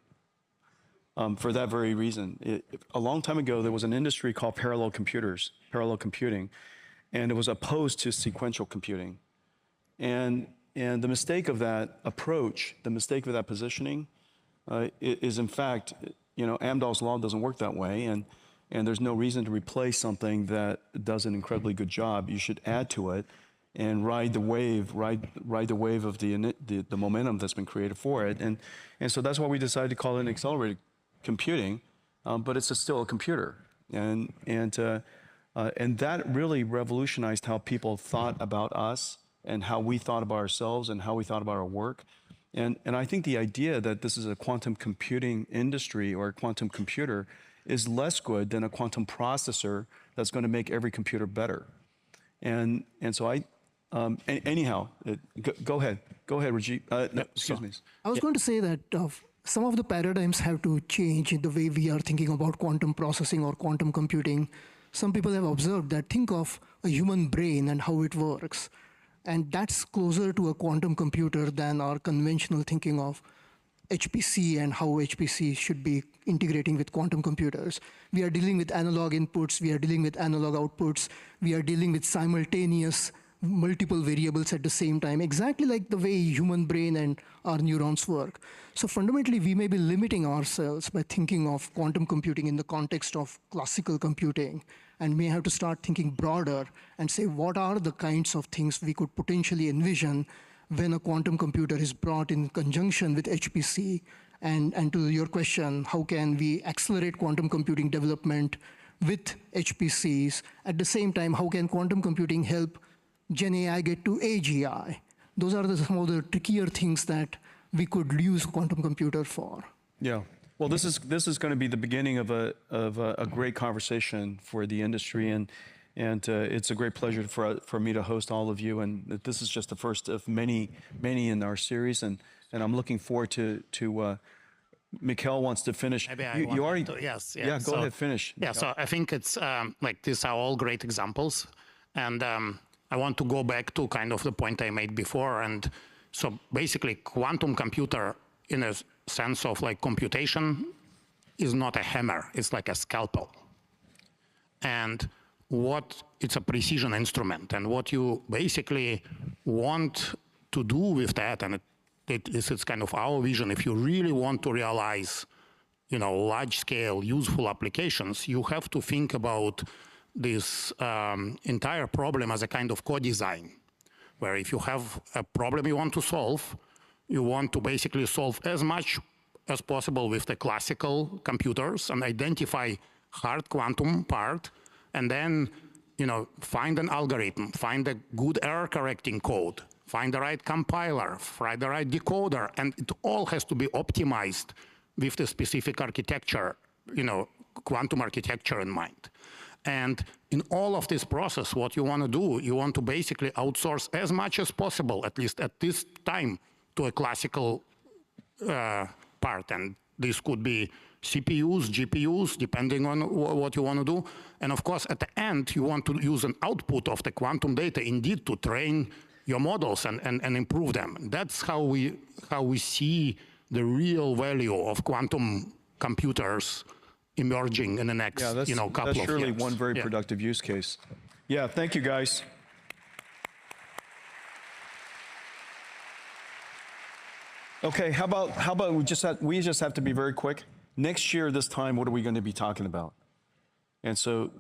For that very reason. A long time ago, there was an industry called parallel computing, and it was opposed to sequential computing. And the mistake of that approach, the mistake of that positioning, is in fact, Amdahl's law doesn't work that way, and there's no reason to replace something that does an incredibly good job. You should add to it and ride the wave of the momentum that's been created for it. And so that's why we decided to call it an accelerated computing, but it's still a computer. And that really revolutionized how people thought about us and how we thought about ourselves and how we thought about our work. And I think the idea that this is a quantum computing industry or a quantum computer is less good than a quantum processor that's going to make every computer better. And so anyhow, go ahead, Rajiv. No, excuse me. I was going to say that some of the paradigms have to change in the way we are thinking about quantum processing or quantum computing. Some people have observed that think of a human brain and how it works. And that's closer to a quantum computer than our conventional thinking of HPC and how HPC should be integrating with quantum computers. We are dealing with analog inputs, we are dealing with analog outputs, we are dealing with simultaneous multiple variables at the same time, exactly like the way human brain and our neurons work. So fundamentally, we may be limiting ourselves by thinking of quantum computing in the context of classical computing, and may have to start thinking broader and say, what are the kinds of things we could potentially envision when a quantum computer is brought in conjunction with HPC? And to your question, how can we accelerate quantum computing development with HPCs? At the same time, how can quantum computing help Gen AI get to AGI? Those are some of the trickier things that we could use quantum computer for. Yeah. Well, this is going to be the beginning of a great conversation for the industry, and it's a great pleasure for me to host all of you. And this is just the first of many in our series, and I'm looking forward to. Mikhail wants to finish. Maybe You already. Yes. Yeah. Go ahead. Finish. Yeah. So I think it's like these are all great examples, and I want to go back to kind of the point I made before. And so basically, quantum computer, in a sense of like computation, is not a hammer. It's like a scalpel. And it's a precision instrument. And what you basically want to do with that, and it's kind of our vision, if you really want to realize, large-scale useful applications, you have to think about this entire problem as a kind of co-design, where if you have a problem you want to solve, you want to basically solve as much as possible with the classical computers and identify hard quantum part, and then find an algorithm, find a good error correcting code, find the right compiler, find the right decoder, and it all has to be optimized with the specific architecture, quantum architecture in mind. And in all of this process, what you want to do, you want to basically outsource as much as possible, at least at this time, to a classical part. And this could be CPUs, GPUs, depending on what you want to do. And of course, at the end, you want to use an output of the quantum data indeed to train your models and improve them. That's how we see the real value of quantum computers emerging in the next couple of years. That's surely one very productive use case. Yeah, thank you, guys. Okay, how about we just have to be very quick. Next year, this time, what are we going to be talking about? And so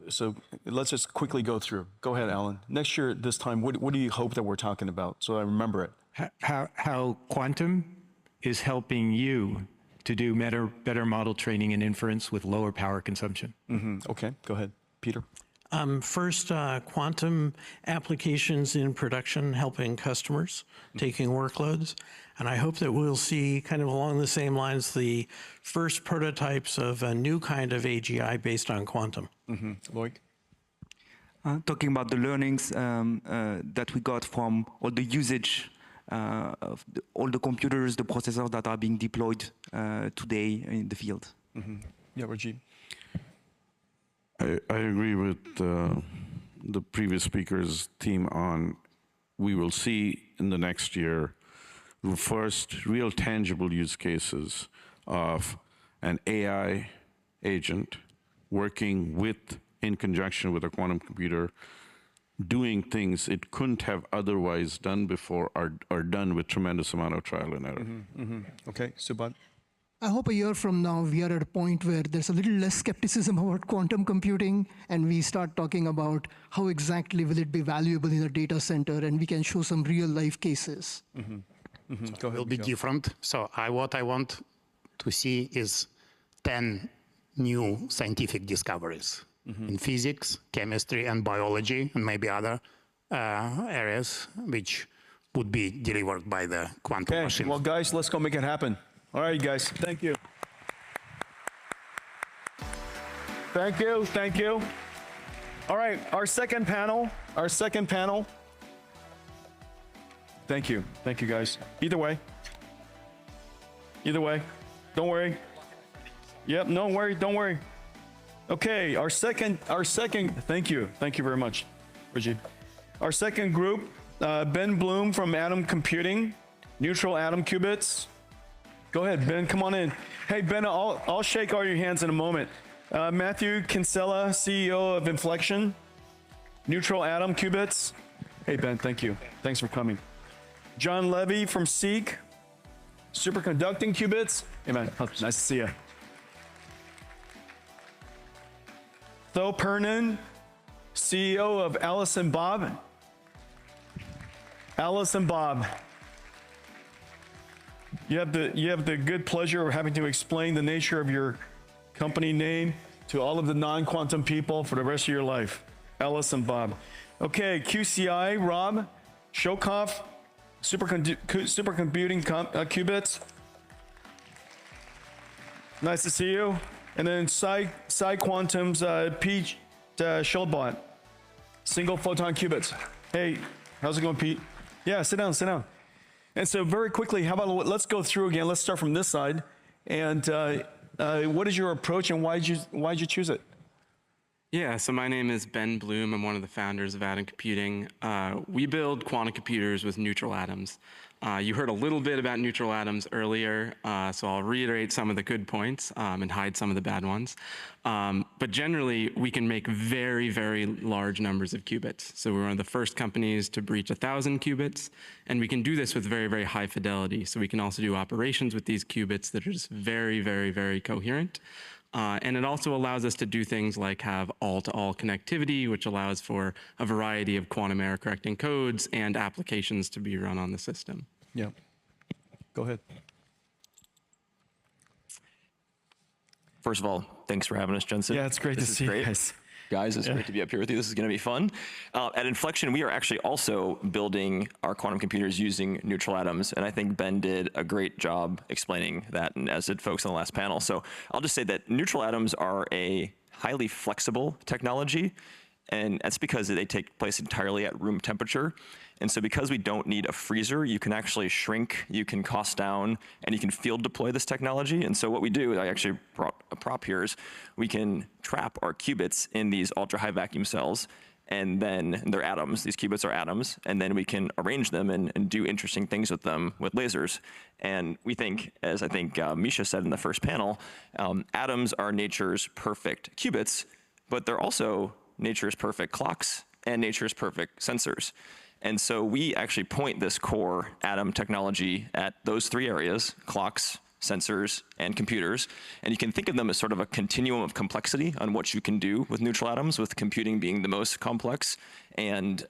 let's just quickly go through. Go ahead, Alan. Next year, this time, what do you hope that we're talking about? So I remember it. How quantum is helping you to do better model training and inference with lower power consumption. Okay, go ahead, Peter. First, quantum applications in production helping customers, taking workloads. And I hope that we'll see, kind of along the same lines, the first prototypes of a new kind of AGI based on quantum. Loic? Talking about the learnings that we got from all the usage of all the computers, the processors that are being deployed today in the field. Yeah, Rajiv. I agree with the previous speaker's theme on we will see in the next year first real tangible use cases of an AI agent working in conjunction with a quantum computer, doing things it couldn't have otherwise done before are done with tremendous amount of trial and error. Okay, Subodh? I hope a year from now, we are at a point where there's a little less skepticism about quantum computing, and we start talking about how exactly will it be valuable in a data center, and we can show some real life cases. So it will be different. So what I want to see is 10 new scientific discoveries in physics, chemistry, and biology, and maybe other areas which would be delivered by the quantum machine. Well, guys, let's go make it happen. All right, guys. Thank you. Thank you. Thank you. All right, our second panel. Thank you. Thank you, guys. Either way. Don't worry. Yep, no worry, don't worry. Okay, our second, thank you very much, Rajiv. Our second group, Ben Bloom from Atom Computing, neutral atom qubits. Go ahead, Ben, come on in. Hey, Ben, I'll shake all your hands in a moment. Matthew Kinsella, CEO of Inflection, neutral atom qubits. Hey, Ben, thank you. Thanks for coming. John Levy from Seek, superconducting qubits. Hey, man, nice to see you. Tho Pernin, CEO of Alice and Bob. Alice and Bob. You have the good pleasure of having to explain the nature of your company name to all of the non-quantum people for the rest of your life. Alice and Bob. Okay, QCI, Rob Shokoff, supercomputing qubits. Nice to see you. And then Psi Quantum's Pete Schulbot, single photon qubits. Hey, how's it going, Pete? Yeah, sit down. And so very quickly, how about let's go through again. Let's start from this side. And what is your approach, and why'd you choose it? Yeah, so my name is Ben Bloom. I'm one of the founders of Atom Computing. We build quantum computers with neutral atoms. You heard a little bit about neutral atoms earlier, so I'll reiterate some of the good points and hide some of the bad ones. But generally, we can make very, very large numbers of qubits. So we're one of the first companies to breach 1,000 qubits, and we can do this with very, very high fidelity. So we can also do operations with these qubits that are just very, very, very coherent. And it also allows us to do things like have all-to-all connectivity, which allows for a variety of quantum error correcting codes and applications to be run on the system. Yeah. Go ahead. First of all, thanks for having us, Jensen. Yeah, it's great to see you guys. Guys, it's great to be up here with you. This is going to be fun. At Inflection, we are actually also building our quantum computers using neutral atoms, and I think Ben did a great job explaining that, and as did folks on the last panel. So I'll just say that neutral atoms are a highly flexible technology, and that's because they take place entirely at room temperature. And so because we don't need a freezer, you can actually shrink, you can cost down, and you can field deploy this technology. And so what we do, I actually brought a prop here, is we can trap our qubits in these ultra-high vacuum cells, and then they're atoms. These qubits are atoms, and then we can arrange them and do interesting things with them with lasers. And we think, as I think Misha said in the first panel, atoms are nature's perfect qubits, but they're also nature's perfect clocks and nature's perfect sensors. And so we actually point this core atom technology at those three areas: clocks, sensors, and computers. And you can think of them as sort of a continuum of complexity on what you can do with neutral atoms, with computing being the most complex and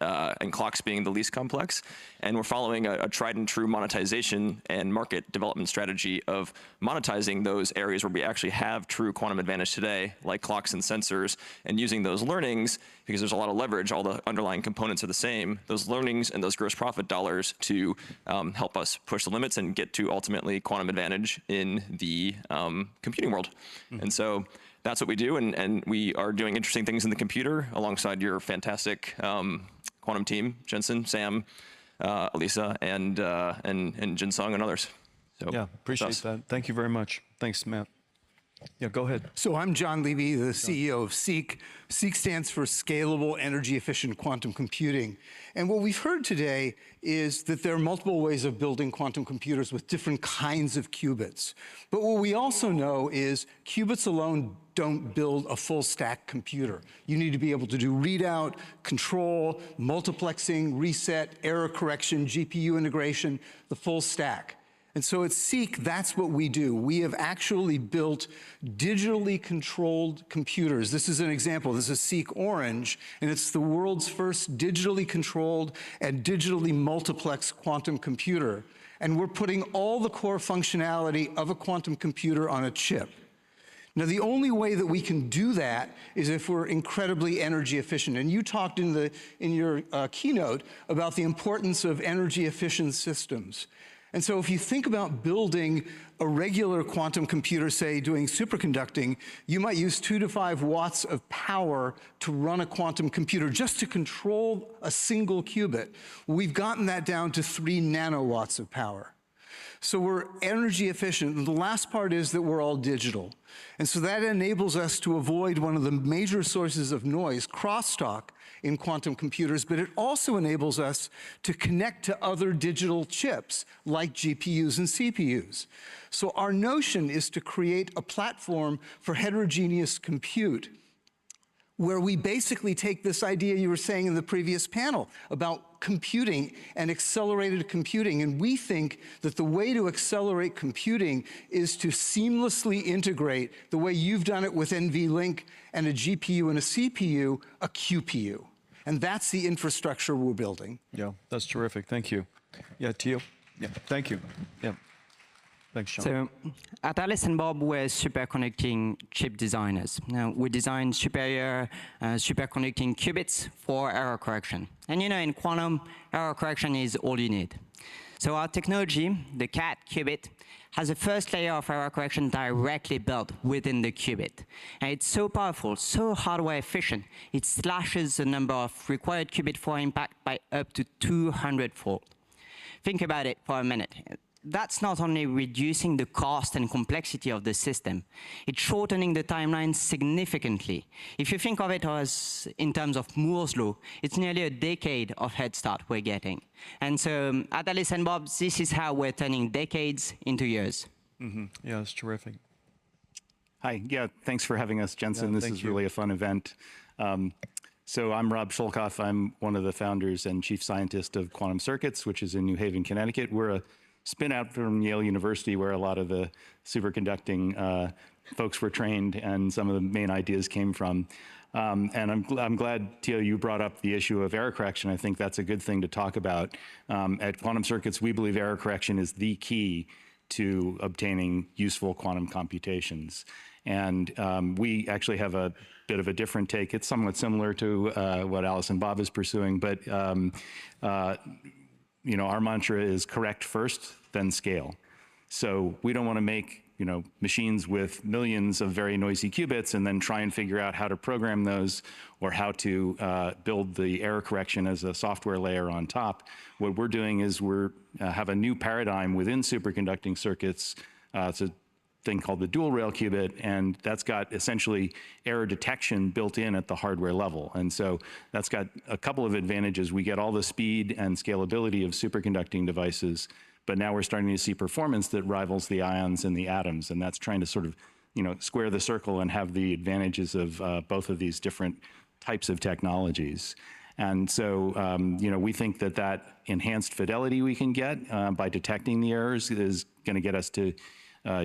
clocks being the least complex. And we're following a tried and true monetization and market development strategy of monetizing those areas where we actually have true quantum advantage today, like clocks and sensors, and using those learnings, because there's a lot of leverage, all the underlying components are the same, those learnings and those gross profit dollars to help us push the limits and get to ultimately quantum advantage in the computing world. And so that's what we do, and we are doing interesting things in the computer alongside your fantastic quantum team, Jensen, Sam, Elisa, and Jinsung, and others. So yeah, appreciate that. Thank you very much. Thanks, Matt. Yeah, go ahead. So I'm John Levy, the CEO of Seek. Seek stands for Scalable Energy Efficient Quantum Computing. And what we've heard today is that there are multiple ways of building quantum computers with different kinds of qubits. But what we also know is qubits alone don't build a full stack computer. You need to be able to do readout, control, multiplexing, reset, error correction, GPU integration, the full stack. And so at Seek, that's what we do. We have actually built digitally controlled computers. This is an example. This is Seek Orange, and it's the world's first digitally controlled and digitally multiplexed quantum computer. And we're putting all the core functionality of a quantum computer on a chip. Now, the only way that we can do that is if we're incredibly energy efficient. And you talked in your keynote about the importance of energy efficient systems. And so if you think about building a regular quantum computer, say doing superconducting, you might use 2 to 5 watts of power to run a quantum computer just to control a single qubit. We've gotten that down to 3 nanowatts of power. So we're energy efficient. And the last part is that we're all digital. And so that enables us to avoid one of the major sources of noise, crosstalk, in quantum computers, but it also enables us to connect to other digital chips like GPUs and CPUs. So our notion is to create a platform for heterogeneous compute where we basically take this idea you were saying in the previous panel about computing and accelerated computing, and we think that the way to accelerate computing is to seamlessly integrate, the way you've done it with NVLink and a GPU and a CPU, a QPU. And that's the infrastructure we're building. Yeah, that's terrific. Thank you. Yeah, Tio. Yeah, thank you. Yeah. Thanks, Sean. So at Alice and Bob, we're superconducting chip designers. Now, we design superior superconducting qubits for error correction. And you know, in quantum, error correction is all you need. So our technology, the CAT qubit, has a first layer of error correction directly built within the qubit. And it's so powerful, so hardware efficient, it slashes the number of required qubit for impact by up to 200-fold. Think about it for a minute. That's not only reducing the cost and complexity of the system, it's shortening the timeline significantly. If you think of it as in terms of Moore's law, it's nearly a decade of head start we're getting. And so at Alice and Bob, this is how we're turning decades into years. Mm-hmm. Yeah, that's terrific. Hi, yeah, thanks for having us, Jensen. This is really a fun event. So I'm Rob Shulkoff. I'm one of the founders and chief scientist of Quantum Circuits, which is in New Haven, Connecticut. We're a spin out from Yale University, where a lot of the superconducting folks were trained and some of the main ideas came from. And I'm glad, Tio, you brought up the issue of error correction. I think that's a good thing to talk about. At Quantum Circuits, we believe error correction is the key to obtaining useful quantum computations. And we actually have a bit of a different take. It's somewhat similar to what Alice and Bob is pursuing, but you know, our mantra is correct first, then scale. So we don't want to make, you know, machines with millions of very noisy qubits and then try and figure out how to program those or how to build the error correction as a software layer on top. What we're doing is we're have a new paradigm within superconducting circuits. It's a thing called the dual rail qubit, and that's got essentially error detection built in at the hardware level. And so that's got a couple of advantages. We get all the speed and scalability of superconducting devices, but now we're starting to see performance that rivals the ions and the atoms, and that's trying to sort of, you know, square the circle and have the advantages of both of these different types of technologies. And so, you know, we think that that enhanced fidelity we can get by detecting the errors is going to get us to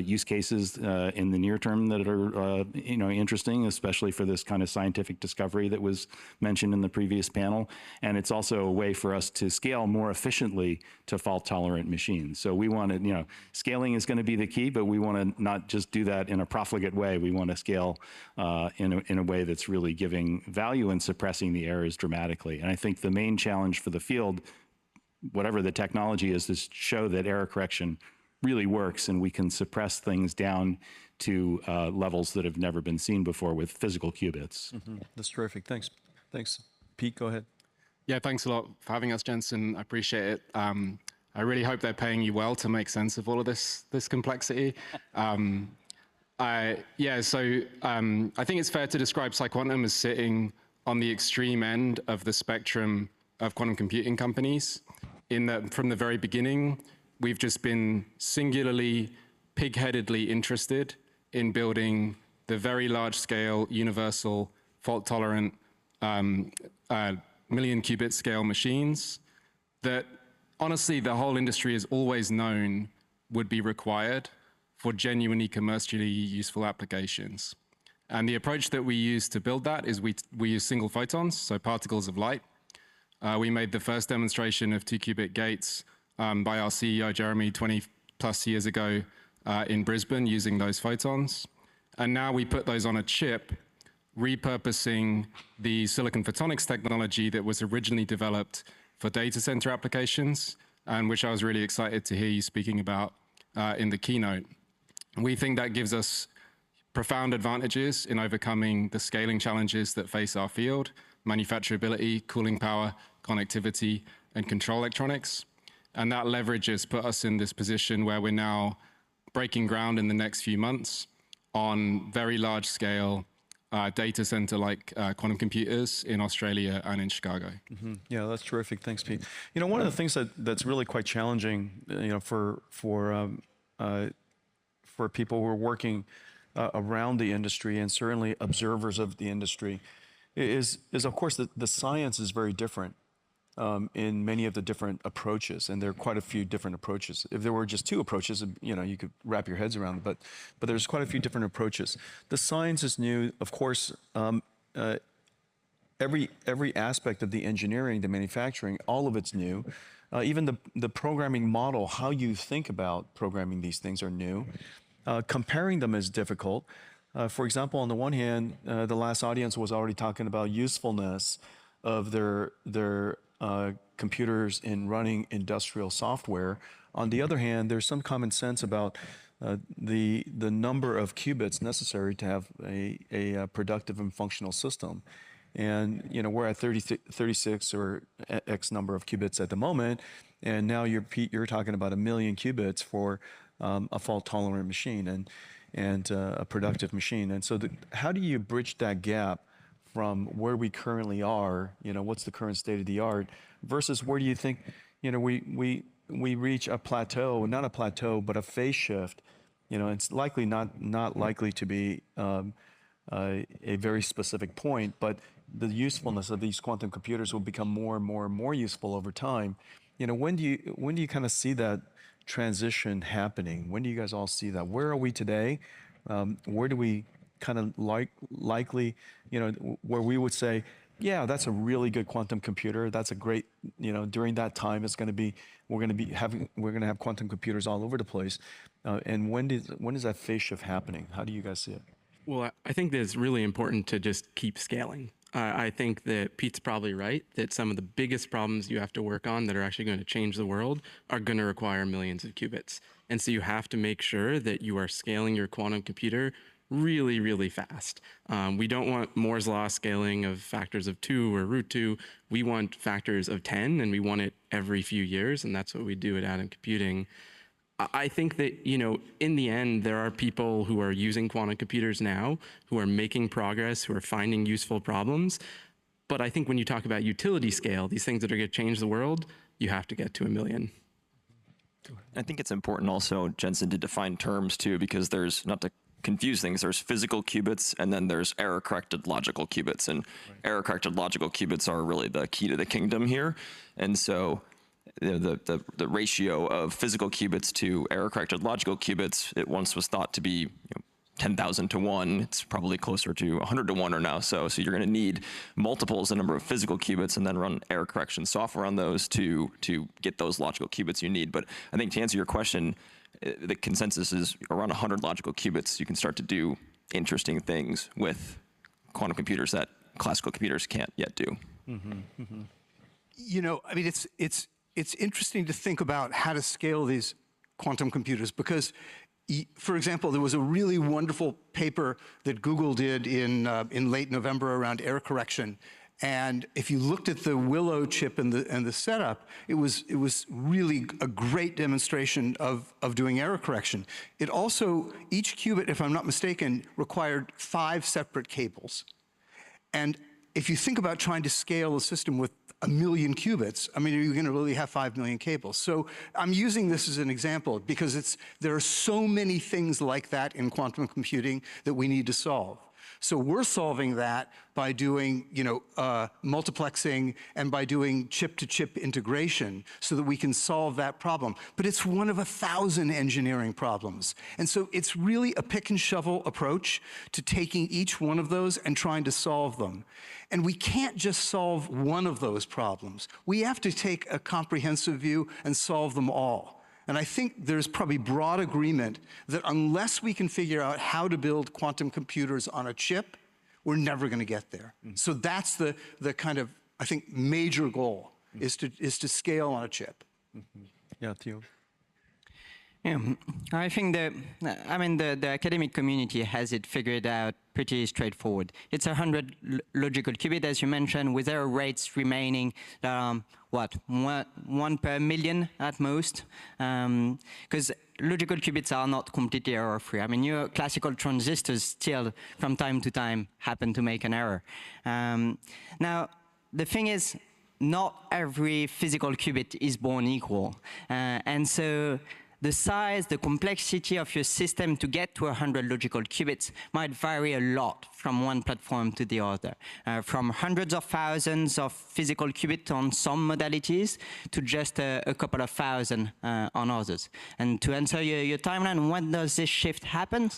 use cases in the near term that are you know, interesting, especially for this kind of scientific discovery that was mentioned in the previous panel. And it's also a way for us to scale more efficiently to fault-tolerant machines. So we want to, you know, scaling is going to be the key, but we want to not just do that in a profligate way. We want to scale in a way that's really giving value and suppressing the errors dramatically. And I think the main challenge for the field, whatever the technology is to show that error correction really works and we can suppress things down to levels that have never been seen before with physical qubits. Mm-hmm. That's terrific. Thanks. Thanks. Pete, go ahead. Yeah, thanks a lot for having us, Jensen. I appreciate it. I really hope they're paying you well to make sense of all of this complexity. I think it's fair to describe PsiQuantum as sitting on the extreme end of the spectrum of quantum computing companies, in that from the very beginning, we've just been singularly, pig-headedly interested in building the very large-scale, universal, fault-tolerant, million qubit scale machines that, honestly, the whole industry has always known would be required for genuinely commercially useful applications. And the approach that we use to build that is we use single photons, so particles of light. We made the first demonstration of 2-qubit gates by our CEO, Jeremy, 20+ years ago in Brisbane using those photons. And now we put those on a chip, repurposing the silicon photonics technology that was originally developed for data center applications, and which I was really excited to hear you speaking about in the keynote. We think that gives us profound advantages in overcoming the scaling challenges that face our field: manufacturability, cooling power, connectivity, and control electronics. And that leverage has put us in this position where we're now breaking ground in the next few months on very large scale data center like quantum computers in Australia and in Chicago. Yeah, that's terrific. Thanks, Pete. You know, one of the things that's really quite challenging, you know, for people who are working around the industry and certainly observers of the industry is of course the science is very different in many of the different approaches, and there are quite a few different approaches. If there were just two approaches, you know, you could wrap your heads around it, but there's quite a few different approaches. The science is new, of course. Every aspect of the engineering, the manufacturing, all of it's new. Even the programming model, how you think about programming these things are new. Comparing them is difficult. For example, on the one hand, the last audience was already talking about usefulness of their computers in running industrial software. On the other hand, there's some common sense about the number of qubits necessary to have a productive and functional system. And you know, we're at 36 or X number of qubits at the moment, and now you're talking about 1 million qubits for a fault-tolerant machine and a productive machine. And so how do you bridge that gap from where we currently are, you know, what's the current state of the art, versus where do you think, you know, we reach a plateau, not a plateau, but a phase shift? You know, it's likely not likely to be a very specific point, but the usefulness of these quantum computers will become more and more and more useful over time. You know, when do you kind of see that transition happening? When do you guys all see that? Where are we today? Where do we kind of likely, you know, where we would say, yeah, that's a really good quantum computer. That's a great, you know, during that time, it's going to be, we're going to have quantum computers all over the place. And when is that phase shift happening? How do you guys see it? Well, I think that it's really important to just keep scaling. I think that Pete's probably right, that some of the biggest problems you have to work on that are actually going to change the world are going to require millions of qubits. And so you have to make sure that you are scaling your quantum computer really, really fast. We don't want Moore's law scaling of factors of 2 or √2. We want factors of 10, and we want it every few years, and that's what we do at Atom Computing. I think that, you know, in the end, there are people who are using quantum computers now, who are making progress, who are finding useful problems. But I think when you talk about utility scale, these things that are going to change the world, you have to get to 1 million. I think it's important also, Jensen, to define terms too, because there's, not to confuse things, there's physical qubits and then there's error-corrected logical qubits. And error-corrected logical qubits are really the key to the kingdom here. And so the ratio of physical qubits to error-corrected logical qubits, it once was thought to be 10,000 to 1. It's probably closer to 100 to 1 or now. So you're going to need multiples the number of physical qubits and then run error correction software on those to get those logical qubits you need. But I think to answer your question, the consensus is around 100 logical qubits. You can start to do interesting things with quantum computers that classical computers can't yet do. You know, I mean, it's interesting to think about how to scale these quantum computers because, for example, there was a really wonderful paper that Google did in late November around error correction. And if you looked at the Willow chip and the setup, it was really a great demonstration of doing error correction. It also, each qubit, if I'm not mistaken, required 5 separate cables. And if you think about trying to scale a system with 1 million qubits, I mean, you're going to really have 5 million cables. So I'm using this as an example because there are so many things like that in quantum computing that we need to solve. So we're solving that by doing, you know, multiplexing and by doing chip-to-chip integration so that we can solve that problem. But it's one of 1,000 engineering problems. And so it's really a pick-and-shovel approach to taking each one of those and trying to solve them. And we can't just solve one of those problems. We have to take a comprehensive view and solve them all. And I think there's probably broad agreement that unless we can figure out how to build quantum computers on a chip, we're never going to get there. So that's the kind of, I think, major goal is to scale on a chip. Yeah, Theo. Yeah, I think the academic community has it figured out pretty straightforward. It's 100 logical qubit, as you mentioned, with error rates remaining, one per million at most, because logical qubits are not completely error-free. I mean, your classical transistors still, from time to time, happen to make an error. Now, the thing is, not every physical qubit is born equal, and so the size, the complexity of your system to get to 100 logical qubits might vary a lot from one platform to the other, from hundreds of thousands of physical qubits on some modalities to just a couple of thousand on others. And to answer your timeline, when does this shift happen?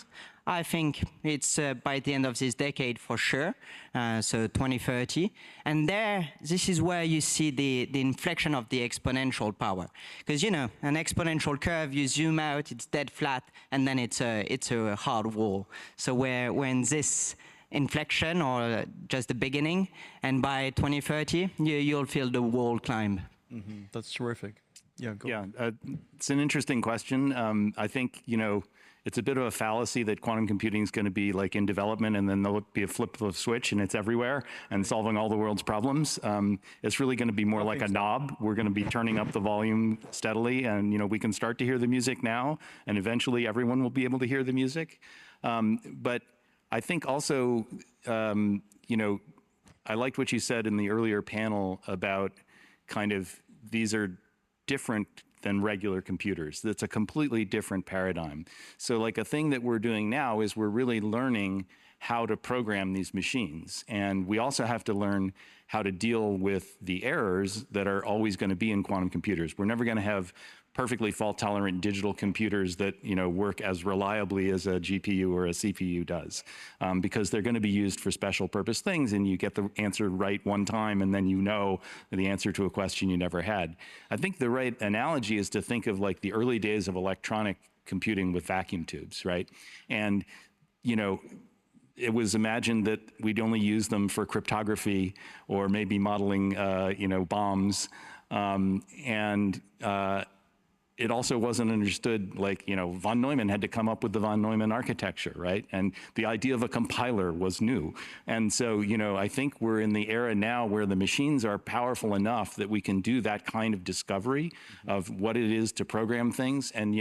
I think it's by the end of this decade for sure, so 2030. And this is where you see the inflection of the exponential power. Because, an exponential curve, you zoom out, it's dead flat, and then it's a hard wall. So we're in this inflection, or just the beginning, and by 2030, you'll feel the wall climb. Mm-hmm. That's terrific. Yeah, go. Yeah, it's an interesting question. I think, it's a bit of a fallacy that quantum computing is going to be like in development and then there'll be a flip of a switch and it's everywhere and solving all the world's problems. It's really going to be more like a knob. We're going to be turning up the volume steadily, and we can start to hear the music now, and eventually everyone will be able to hear the music. But I think also, I liked what you said in the earlier panel about kind of these are different than regular computers. That's a completely different paradigm. So like a thing that we're doing now is we're really learning how to program these machines. And we also have to learn how to deal with the errors that are always going to be in quantum computers. We're never going to have perfectly fault-tolerant digital computers that work as reliably as a GPU or a CPU does, because they're going to be used for special purpose things, and you get the answer right one time, and then the answer to a question you never had. I think the right analogy is to think of like the early days of electronic computing with vacuum tubes, right? And it was imagined that we'd only use them for cryptography or maybe modeling, bombs, it also wasn't understood, like, von Neumann had to come up with the von Neumann architecture, right? And the idea of a compiler was new. And so, I think we're in the era now where the machines are powerful enough that we can do that kind of discovery of what it is to program things. And,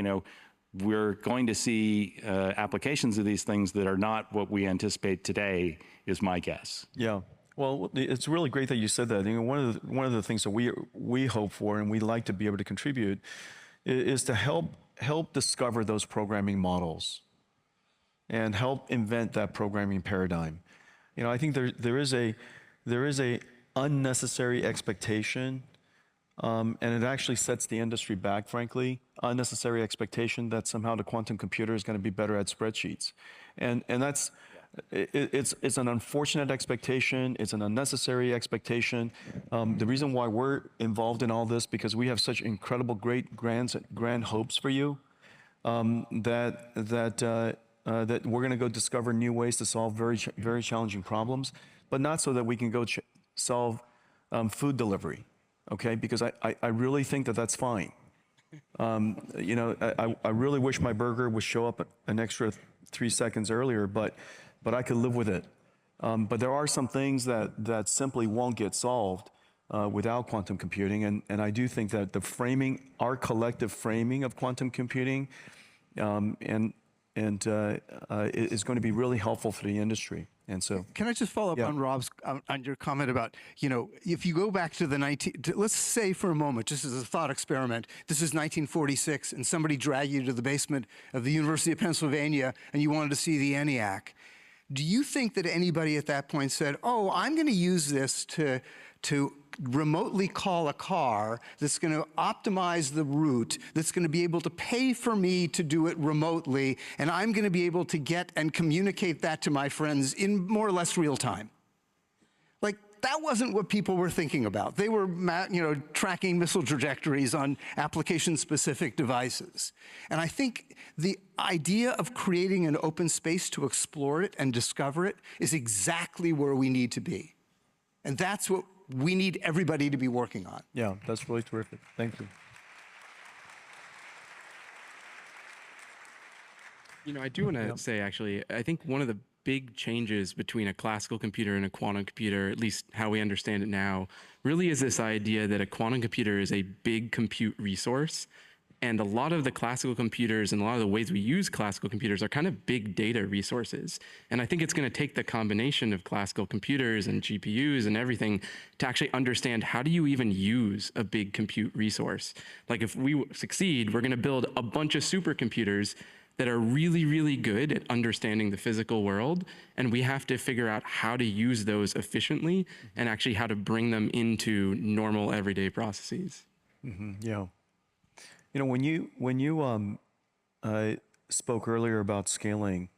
we're going to see applications of these things that are not what we anticipate today, is my guess. Yeah. Well, it's really great that you said that. One of the things that we hope for and we like to be able to contribute is to help discover those programming models and help invent that programming paradigm. I think there is a unnecessary expectation, and it actually sets the industry back, frankly. Unnecessary expectation that somehow the quantum computer is going to be better at spreadsheets, and that's. It's an unfortunate expectation. It's an unnecessary expectation. The reason why we're involved in all this, because we have such incredible, grand hopes for you, that we're going to go discover new ways to solve very challenging problems, but not so that we can go solve food delivery, okay? Because I really think that that's fine. I really wish my burger would show up an extra 3 seconds earlier, but I could live with it. But there are some things that simply won't get solved without quantum computing, and I do think that our collective framing of quantum computing, is going to be really helpful for the industry. And so, can I just follow up on Rob's on your comment about, if you go back to let's say for a moment, just as a thought experiment, this is 1946, and somebody dragged you to the basement of the University of Pennsylvania, and you wanted to see the ENIAC. Do you think that anybody at that point said, "Oh, I'm going to use this to remotely call a car that's going to optimize the route, that's going to be able to pay for me to do it remotely, and I'm going to be able to get and communicate that to my friends in more or less real time"? Like, that wasn't what people were thinking about. They were, tracking missile trajectories on application-specific devices. And I think the idea of creating an open space to explore it and discover it is exactly where we need to be. And that's what we need everybody to be working on. Yeah, that's really terrific. Thank you. You know, I do want to say, actually, I think one of the big changes between a classical computer and a quantum computer, at least how we understand it now, really is this idea that a quantum computer is a big compute resource. And a lot of the classical computers and a lot of the ways we use classical computers are kind of big data resources. And I think it's going to take the combination of classical computers and GPUs and everything to actually understand, how do you even use a big compute resource? Like, if we succeed, we're going to build a bunch of supercomputers that are really, really good at understanding the physical world. And we have to figure out how to use those efficiently and actually how to bring them into normal everyday processes. Yeah. You know, when you spoke earlier about scaling,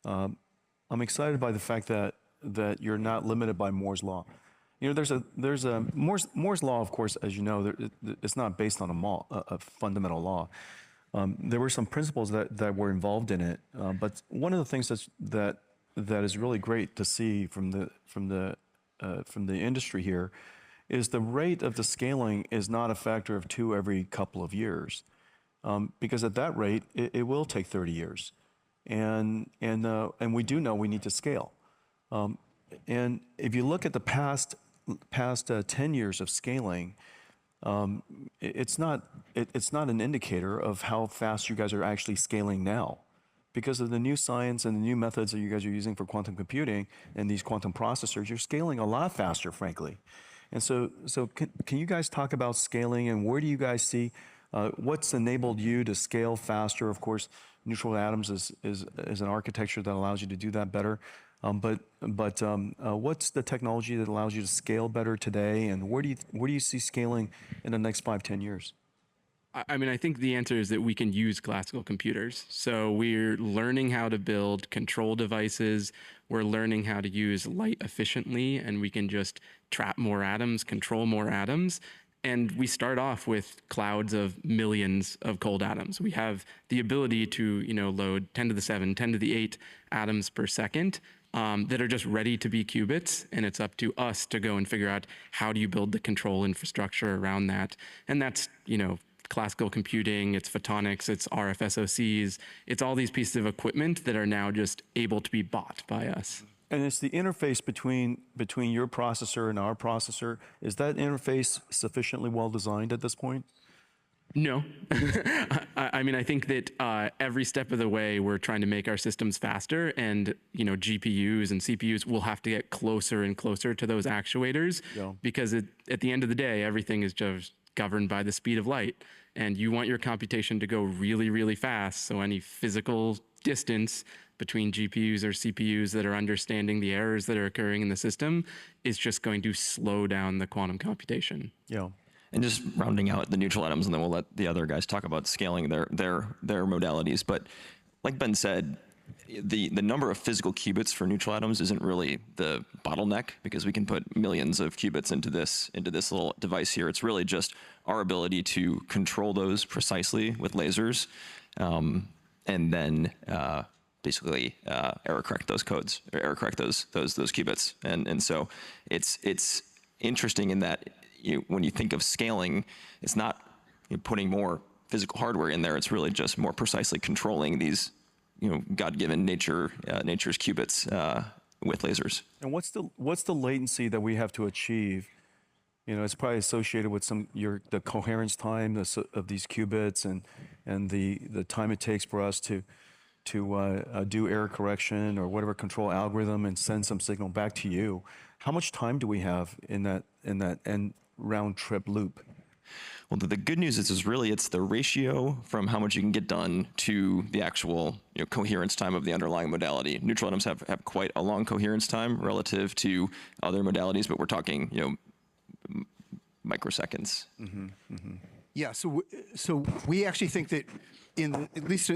I'm excited by the fact that you're not limited by Moore's law. You know, there's a Moore's law, of course, as you know, it's not based on a fundamental law. There were some principles that were involved in it, but one of the things that is really great to see from the industry here is the rate of the scaling is not a factor of 2 every couple of years, because at that rate it will take 30 years, and we do know we need to scale. And if you look at the past 10 years of scaling, it's not an indicator of how fast you guys are actually scaling now, because of the new science and the new methods that you guys are using for quantum computing and these quantum processors. You're scaling a lot faster, frankly. And so can you guys talk about scaling, and where do you guys see what's enabled you to scale faster? Of course, neutral atoms is an architecture that allows you to do that better. But what's the technology that allows you to scale better today, and where do you see scaling in the next 5-10 years? I mean, I think the answer is that we can use classical computers. So we're learning how to build control devices. We're learning how to use light efficiently, and we can just trap more atoms, control more atoms. And we start off with clouds of millions of cold atoms. We have the ability to, you know, load 10 to the 7, 10 to the 8 atoms per second that are just ready to be qubits. And it's up to us to go and figure out, how do you build the control infrastructure around that? And that's, you know, classical computing, it's photonics, it's RF SoCs, it's all these pieces of equipment that are now just able to be bought by us. And it's the interface between your processor and our processor. Is that interface sufficiently well designed at this point? No. I mean, I think that every step of the way, we're trying to make our systems faster, and, you know, GPUs and CPUs will have to get closer and closer to those actuators, because at the end of the day, everything is just governed by the speed of light, and you want your computation to go really, really fast. So any physical distance between GPUs or CPUs that are understanding the errors that are occurring in the system is just going to slow down the quantum computation. Yeah. And just rounding out the neutral atoms, and then we'll let the other guys talk about scaling their modalities. But like Ben said, the number of physical qubits for neutral atoms isn't really the bottleneck, because we can put millions of qubits into this little device here. It's really just our ability to control those precisely with lasers, and then basically error correct those codes, or error correct those qubits. And so it's interesting in that, when you think of scaling, it's not putting more physical hardware in there. It's really just more precisely controlling these, God-given nature's qubits with lasers. And what's the latency that we have to achieve? It's probably associated with the coherence time of these qubits, and the time it takes for us to do error correction or whatever control algorithm and send some signal back to you. How much time do we have in that end round trip loop? Well, the good news is really it's the ratio from how much you can get done to the actual coherence time of the underlying modality. Neutral atoms have quite a long coherence time relative to other modalities, but we're talking microseconds. Mm-hmm, mm-hmm. Yeah, so we actually think that at least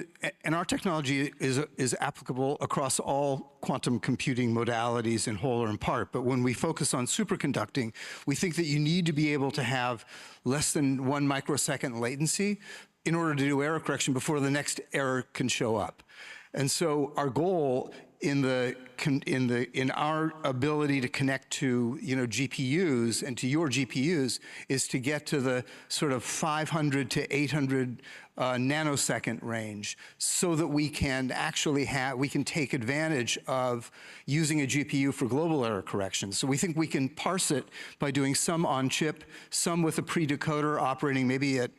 our technology is applicable across all quantum computing modalities in whole or in part. But when we focus on superconducting, we think that you need to be able to have less than 1 microsecond latency in order to do error correction before the next error can show up. And so our goal in our ability to connect to GPUs and to your GPUs is to get to the sort of 500 to 800 nanosecond range, so that we can actually take advantage of using a GPU for global error correction. So we think we can parse it by doing some on chip, some with a pre-decoder operating maybe at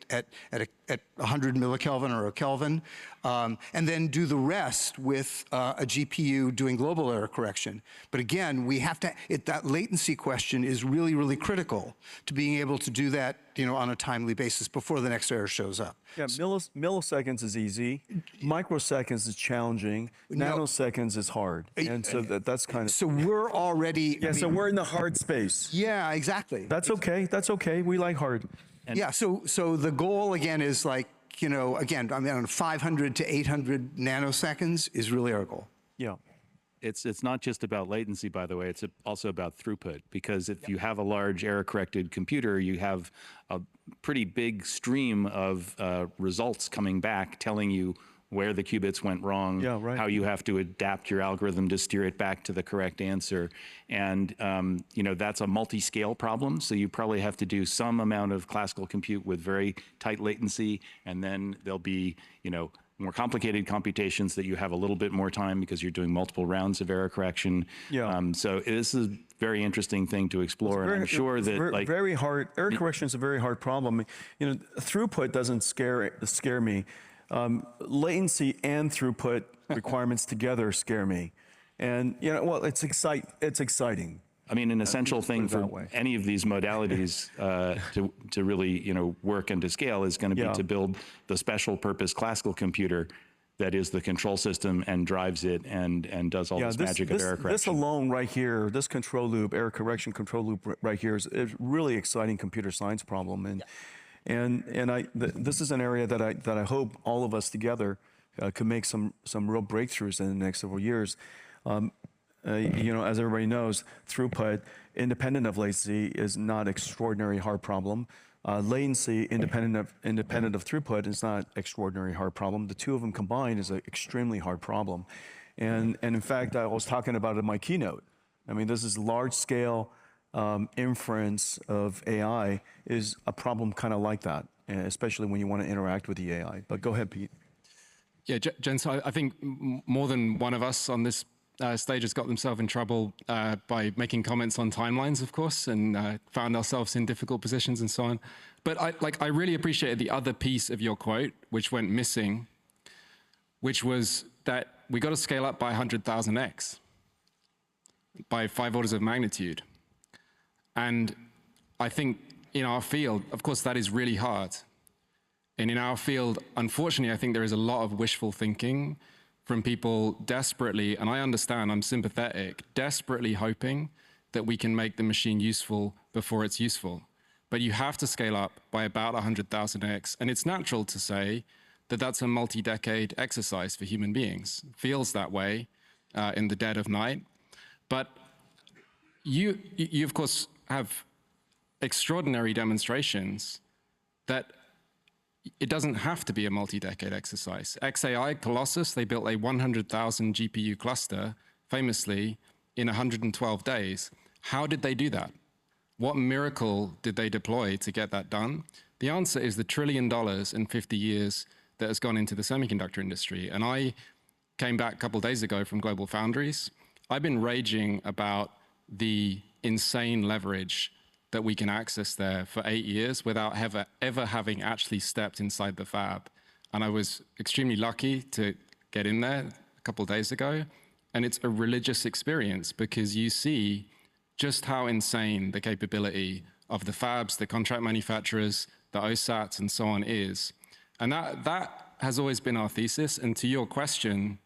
100 millikelvin or a Kelvin, and then do the rest with a GPU doing global error correction. But again, we have to, that latency question is really, really critical to being able to do that, on a timely basis before the next error shows up. Yeah, milliseconds is easy. Microseconds is challenging. Nanoseconds is hard. And so that's kind of... So we're already... Yeah, so we're in the hard space. Yeah, exactly. That's okay. That's okay. We like hard. Yeah, so the goal, again, is like, again, I mean, 500 to 800 nanoseconds is really our goal. Yeah. It's not just about latency, by the way. It's also about throughput, because if you have a large error-corrected computer, you have a pretty big stream of results coming back telling you where the qubits went wrong, how you have to adapt your algorithm to steer it back to the correct answer. And that's a multi-scale problem, so you probably have to do some amount of classical compute with very tight latency, and then there'll be more complicated computations that you have a little bit more time because you're doing multiple rounds of error correction. Yeah. So this is a very interesting thing to explore, and I'm sure that very hard. Error correction is a very hard problem. Throughput doesn't scare me. Latency and throughput requirements together scare me, and well, it's exciting. I mean, an essential thing for any of these modalities to really, work and to scale is going to be to build the special purpose classical computer that is the control system and drives it and does all this magic of error correction. This alone right here, this control loop, error correction control loop right here is a really exciting computer science problem. This is an area that I hope all of us together could make some real breakthroughs in the next several years. As everybody knows, throughput, independent of latency, is not an extraordinary hard problem. Latency, independent of throughput, is not an extraordinary hard problem. The two of them combined is an extremely hard problem. And in fact, I was talking about it in my keynote. I mean, this is large-scale inference of AI is a problem kind of like that, especially when you want to interact with the AI. But go ahead, Pete. Yeah, Jen, so I think more than one of us on this stage has got themselves in trouble by making comments on timelines, of course, and found ourselves in difficult positions and so on. But I really appreciated the other piece of your quote, which went missing, which was that we got to scale up by 100,000x, by 5 orders of magnitude. And I think in our field, of course, that is really hard. And in our field, unfortunately, I think there is a lot of wishful thinking from people desperately, and I understand, I'm sympathetic, desperately hoping that we can make the machine useful before it's useful. But you have to scale up by about 100,000x, and it's natural to say that that's a multi-decade exercise for human beings. It feels that way in the dead of night. But you of course, have extraordinary demonstrations that it doesn't have to be a multi-decade exercise. XAI, Colossus, they built a 100,000 GPU cluster, famously, in 112 days. How did they do that? What miracle did they deploy to get that done? The answer is the $1 trillion in 50 years that has gone into the semiconductor industry. And I came back a couple of days ago from Global Foundries. I've been raging about the insane leverage that we can access there for 8 years without ever having actually stepped inside the fab. And I was extremely lucky to get in there a couple of days ago. And it's a religious experience because you see just how insane the capability of the fabs, the contract manufacturers, the OSATs, and so on is. And that has always been our thesis. And to your question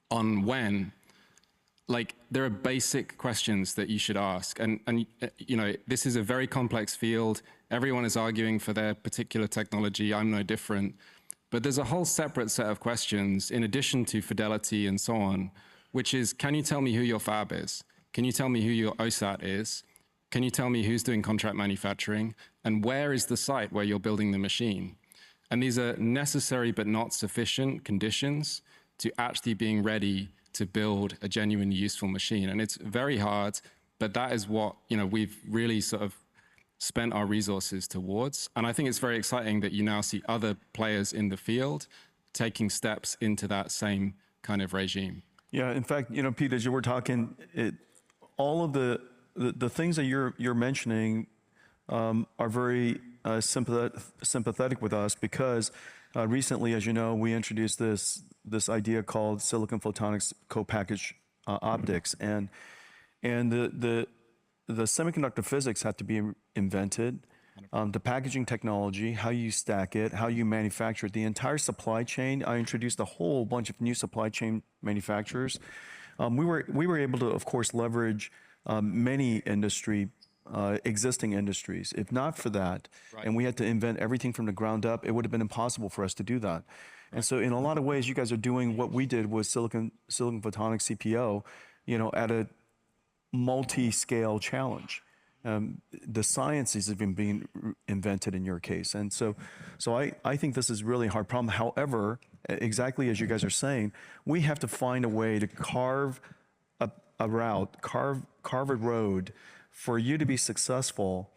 on when, there are basic questions that you should ask. And this is a very complex field. Everyone is arguing for their particular technology. I'm no different. But there's a whole separate set of questions in addition to fidelity and so on, which is, can you tell me who your fab is? Can you tell me who your OSAT is? Can you tell me who's doing contract manufacturing? And where is the site where you're building the machine? And these are necessary but not sufficient conditions to actually being ready to build a genuine useful machine. And it's very hard, but that is what we've really sort of spent our resources towards. And I think it's very exciting that you now see other players in the field taking steps into that same kind of regime. Yeah, in fact, you know, Pete, as you were talking, all of the things that you're mentioning are very sympathetic with us because recently, as you know, we introduced this idea called silicon photonics co-packaged optics, and the semiconductor physics had to be invented. The packaging technology, how you stack it, how you manufacture it, the entire supply chain. I introduced a whole bunch of new supply chain manufacturers. We were able to, of course, leverage many existing industries. If not for that, and we had to invent everything from the ground up, it would have been impossible for us to do that. And so in a lot of ways, you guys are doing what we did with silicon photonics CPO, you know, at a multi-scale challenge. The science is even being invented in your case. And so I think this is really a hard problem. However, exactly as you guys are saying, we have to find a way to carve a route, carve a road for you to be successful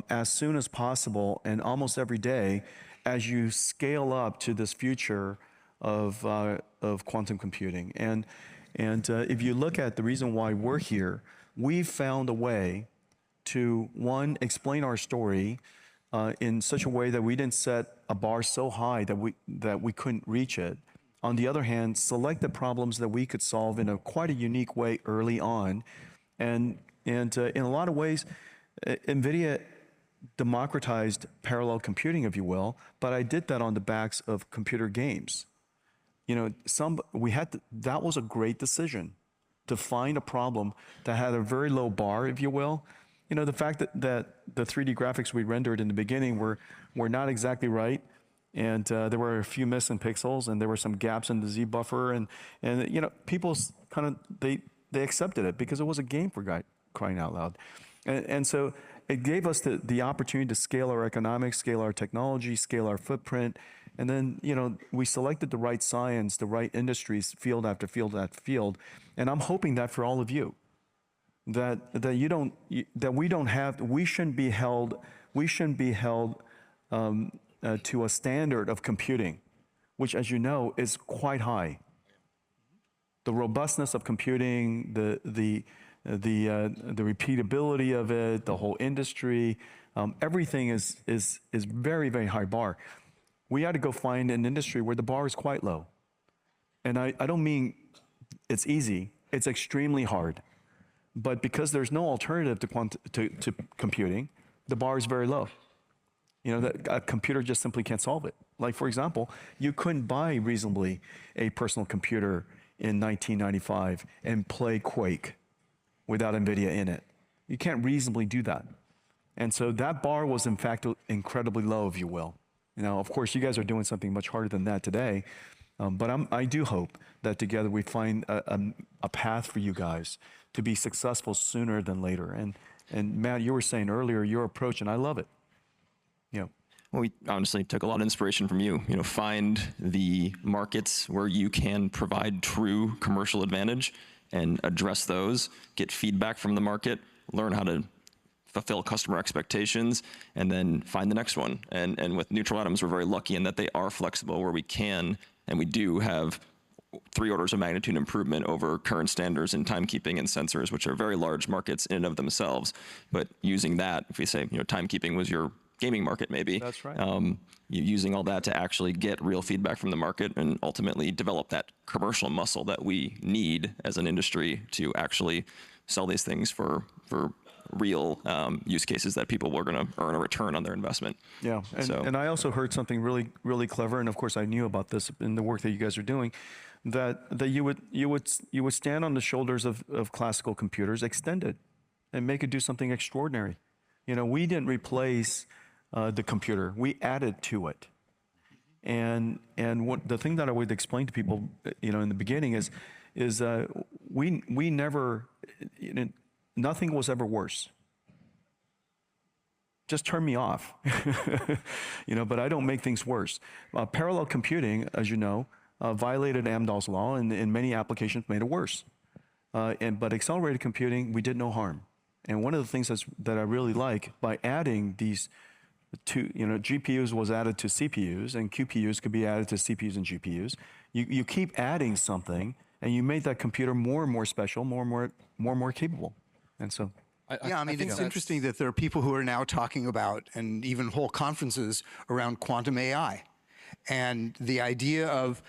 as soon as possible and almost every day as you scale up to this future of quantum computing. And if you look at the reason why we're here, we've found a way to, one, explain our story in such a way that we didn't set a bar so high that we couldn't reach it. On the other hand, select the problems that we could solve in quite a unique way early on. And in a lot of ways, NVIDIA democratized parallel computing, if you will, but I did that on the backs of computer games. You know, that was a great decision to find a problem that had a very low bar, if you will. You know, the fact that the 3D graphics we rendered in the beginning were not exactly right, and there were a few missing pixels, and there were some gaps in the Z buffer, and you know, people kind of they accepted it because it was a game, for crying out loud, and so it gave us the opportunity to scale our economics, scale our technology, scale our footprint, and then, you know, we selected the right science, the right industries, field after field after field, and I'm hoping that for all of you. That we shouldn't be held to a standard of computing, which, as you know, is quite high. The robustness of computing, the repeatability of it, the whole industry, everything is very, very high bar. We had to go find an industry where the bar is quite low, and I don't mean it's easy. It's extremely hard. But because there's no alternative to computing, the bar is very low. You know, a computer just simply can't solve it. Like, for example, you couldn't buy reasonably a personal computer in 1995 and play Quake without NVIDIA in it. You can't reasonably do that. And so that bar was, in fact, incredibly low, if you will. You know, of course, you guys are doing something much harder than that today. But I do hope that together we find a path for you guys to be successful sooner than later. And Matt, you were saying earlier your approach, and I love it. You know. Well, we honestly took a lot of inspiration from you. You know, find the markets where you can provide true commercial advantage and address those, get feedback from the market, learn how to fulfill customer expectations, and then find the next one. And with neutral atoms, we're very lucky in that they are flexible where we can, and we do have 3 orders of magnitude improvement over current standards in timekeeping and sensors, which are very large markets in and of themselves. But using that, if we say, you know, timekeeping was your gaming market maybe. That's right. Using all that to actually get real feedback from the market and ultimately develop that commercial muscle that we need as an industry to actually sell these things for real use cases that people were going to earn a return on their investment. Yeah, and I also heard something really, really clever, and of course I knew about this in the work that you guys are doing, that you would stand on the shoulders of classical computers, extend it, and make it do something extraordinary. You know, we didn't replace the computer; we added to it. And the thing that I would explain to people, you know, in the beginning is we never. Nothing was ever worse. Just turn me off, you know, but I don't make things worse. Parallel computing, as you know, violated Amdahl's law and in many applications made it worse. But accelerated computing, we did no harm. And one of the things that I really like, by adding these two, GPUs was added to CPUs, and QPUs could be added to CPUs and GPUs. You keep adding something, and you make that computer more and more special, more and more capable. And so, I mean, it's interesting that there are people who are now talking about, and even whole conferences around quantum AI. And the idea of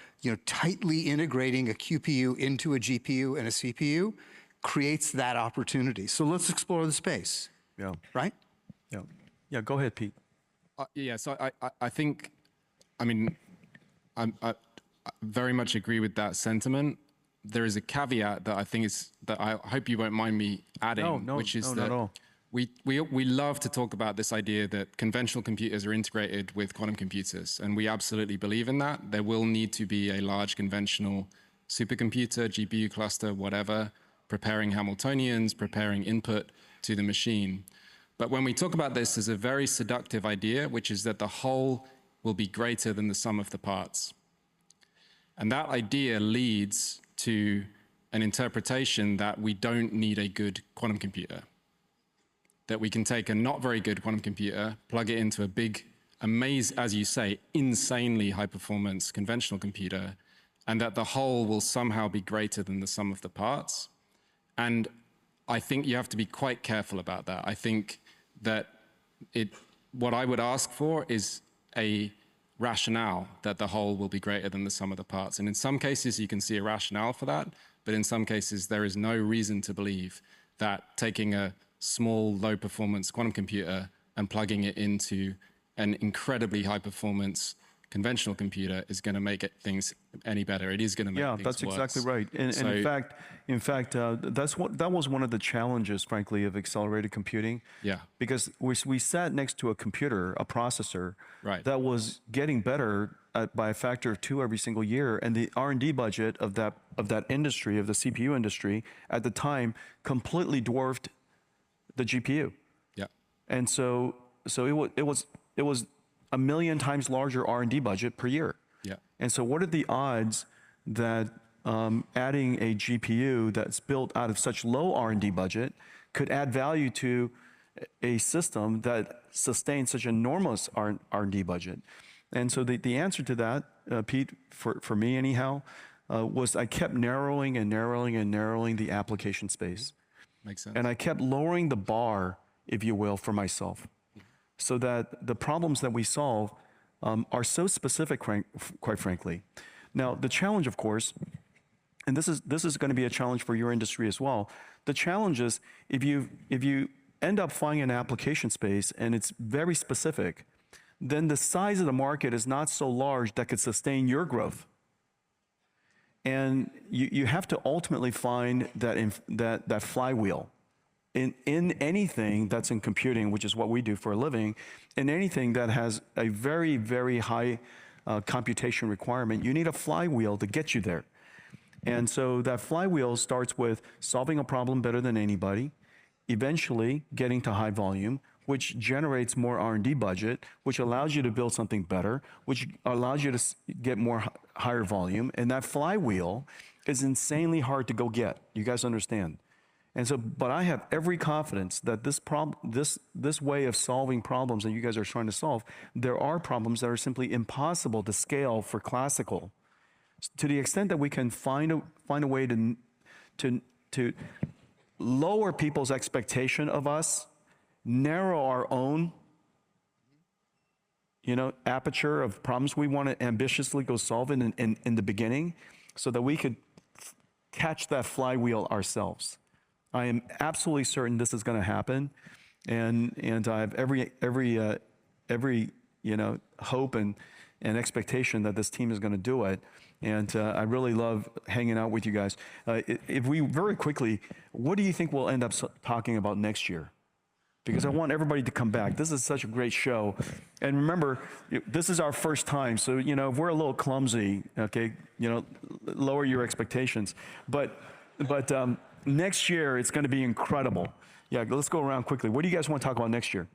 tightly integrating a QPU into a GPU and a CPU creates that opportunity. So let's explore the space. Yeah. Right? Yeah. Yeah. Go ahead, Pete. Yeah. So I think, I mean, I very much agree with that sentiment. There is a caveat that I think is that I hope you won't mind me adding, which is that we love to talk about this idea that conventional computers are integrated with quantum computers, and we absolutely believe in that. There will need to be a large conventional supercomputer, GPU cluster, whatever, preparing Hamiltonians, preparing input to the machine. But when we talk about this, there's a very seductive idea, which is that the whole will be greater than the sum of the parts. And that idea leads to an interpretation that we don't need a good quantum computer. That we can take a not very good quantum computer, plug it into a big, as you say, insanely high performance conventional computer, and that the whole will somehow be greater than the sum of the parts. And I think you have to be quite careful about that. I think that what I would ask for is a rationale that the whole will be greater than the sum of the parts. And in some cases, you can see a rationale for that, but in some cases, there is no reason to believe that taking a small, low-performance quantum computer and plugging it into an incredibly high-performance conventional computer is going to make things any better. It is going to make things worse. Yeah, that's exactly right. And in fact, that was one of the challenges, frankly, of accelerated computing. Yeah. Because we sat next to a computer, a processor, that was getting better by a factor of 2 every single year, and the R&D budget of that industry, of the CPU industry, at the time, completely dwarfed the GPU. Yeah. And so it was a million times larger R&D budget per year. Yeah. And so what are the odds that adding a GPU that's built out of such low R&D budget could add value to a system that sustains such enormous R&D budget? And so the answer to that, Pete, for me anyhow, was I kept narrowing and narrowing and narrowing the application space. Makes sense. And I kept lowering the bar, if you will, for myself, so that the problems that we solve are so specific, quite frankly. Now, the challenge, of course, and this is going to be a challenge for your industry as well. The challenge is if you end up finding an application space and it's very specific, then the size of the market is not so large that could sustain your growth. And you have to ultimately find that flywheel in anything that's in computing, which is what we do for a living, in anything that has a very, very high computation requirement. You need a flywheel to get you there. And so that flywheel starts with solving a problem better than anybody, eventually getting to high volume, which generates more R&D budget, which allows you to build something better, which allows you to get higher volume. And that flywheel is insanely hard to go get. You guys understand? And so, but I have every confidence that this way of solving problems that you guys are trying to solve, there are problems that are simply impossible to scale for classical. To the extent that we can find a way to lower people's expectation of us, narrow our own, aperture of problems we want to ambitiously go solve in the beginning, so that we could catch that flywheel ourselves. I am absolutely certain this is going to happen, and I have every hope and expectation that this team is going to do it. And I really love hanging out with you guys. If we very quickly, what do you think we'll end up talking about next year? Because I want everybody to come back. This is such a great show. And remember, this is our first time. So, if we're a little clumsy, okay, lower your expectations. But next year, it's going to be incredible. Yeah, let's go around quickly. What do you guys want to talk about next year?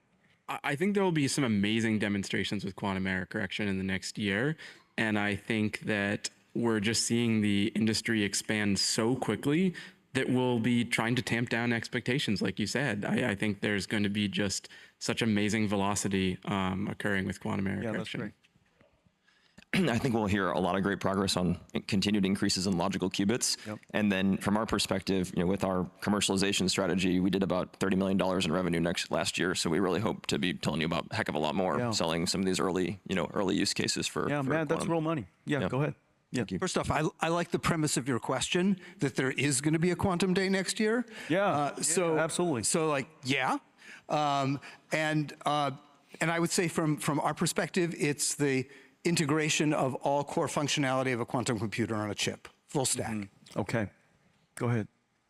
I think there will be some amazing demonstrations with quantum error correction in the next year. And I think that we're just seeing the industry expand so quickly that will be trying to tamp down expectations, like you said. I think there's going to be just such amazing velocity occurring with quantum error correction. That's great. I think we'll hear a lot of great progress on continued increases in logical qubits. Yep. And then from our perspective, with our commercialization strategy, we did about $30 million in revenue last year. So we really hope to be telling you about a heck of a lot more, selling some of these early use cases for man, quantum. that's real money. Yeah, go ahead. Yeah. First off, I like the premise of your question that there is going to be a quantum day next year. Yeah, absolutely. So and I would say from our perspective, it's the integration of all core functionality of a quantum computer on a chip, full stack. Okay, go ahead.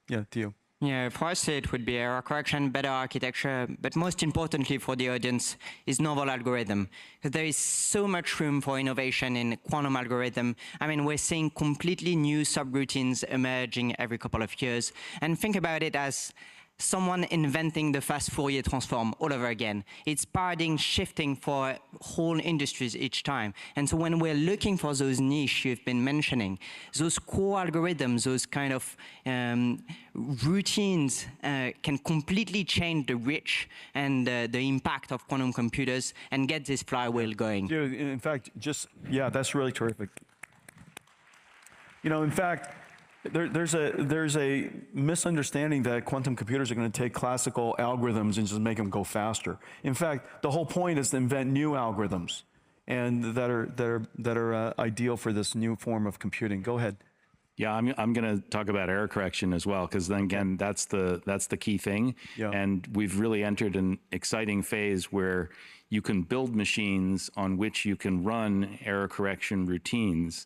Yeah, Theo. Yeah, for us it would be error correction, better architecture, but most importantly for the audience is novel algorithm. Because there is so much room for innovation in quantum algorithm. I mean, we're seeing completely new subroutines emerging every couple of years. And think about it as someone inventing the fast Fourier transform all over again. It's paradigm shifting for whole industries each time. And so when we're looking for those niche you've been mentioning, those core algorithms, those kind of routines can completely change the reach and the impact of quantum computers and get this flywheel going. Dude, in fact, that's really terrific. In fact, there's a misunderstanding that quantum computers are going to take classical algorithms and just make them go faster. In fact, the whole point is to invent new algorithms, and that are ideal for this new form of computing. Go ahead. Yeah, I'm going to talk about error correction as well, because then again, that's the key thing. Yeah. And we've really entered an exciting phase where you can build machines on which you can run error correction routines.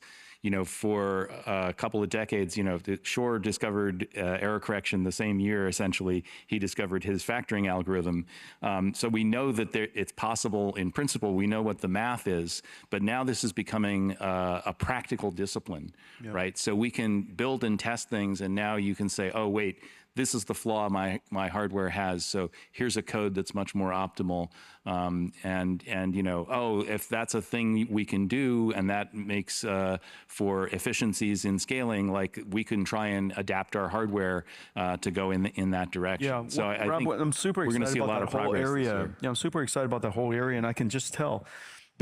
For a couple of decades, Shor discovered error correction the same year, essentially, he discovered his factoring algorithm. So we know that it's possible in principle, we know what the math is, but now this is becoming a practical discipline, right? So we can build and test things, and now you can say, oh, wait, this is the flaw my hardware has, so here's a code that's much more optimal. If that's a thing we can do, and that makes for efficiencies in scaling, like we can try and adapt our hardware to go in that direction. Yeah, so I Rob, think I'm super we're going excited to see a lot about of that whole progress this area. year. Yeah, I'm super excited about that whole area, and I can just tell,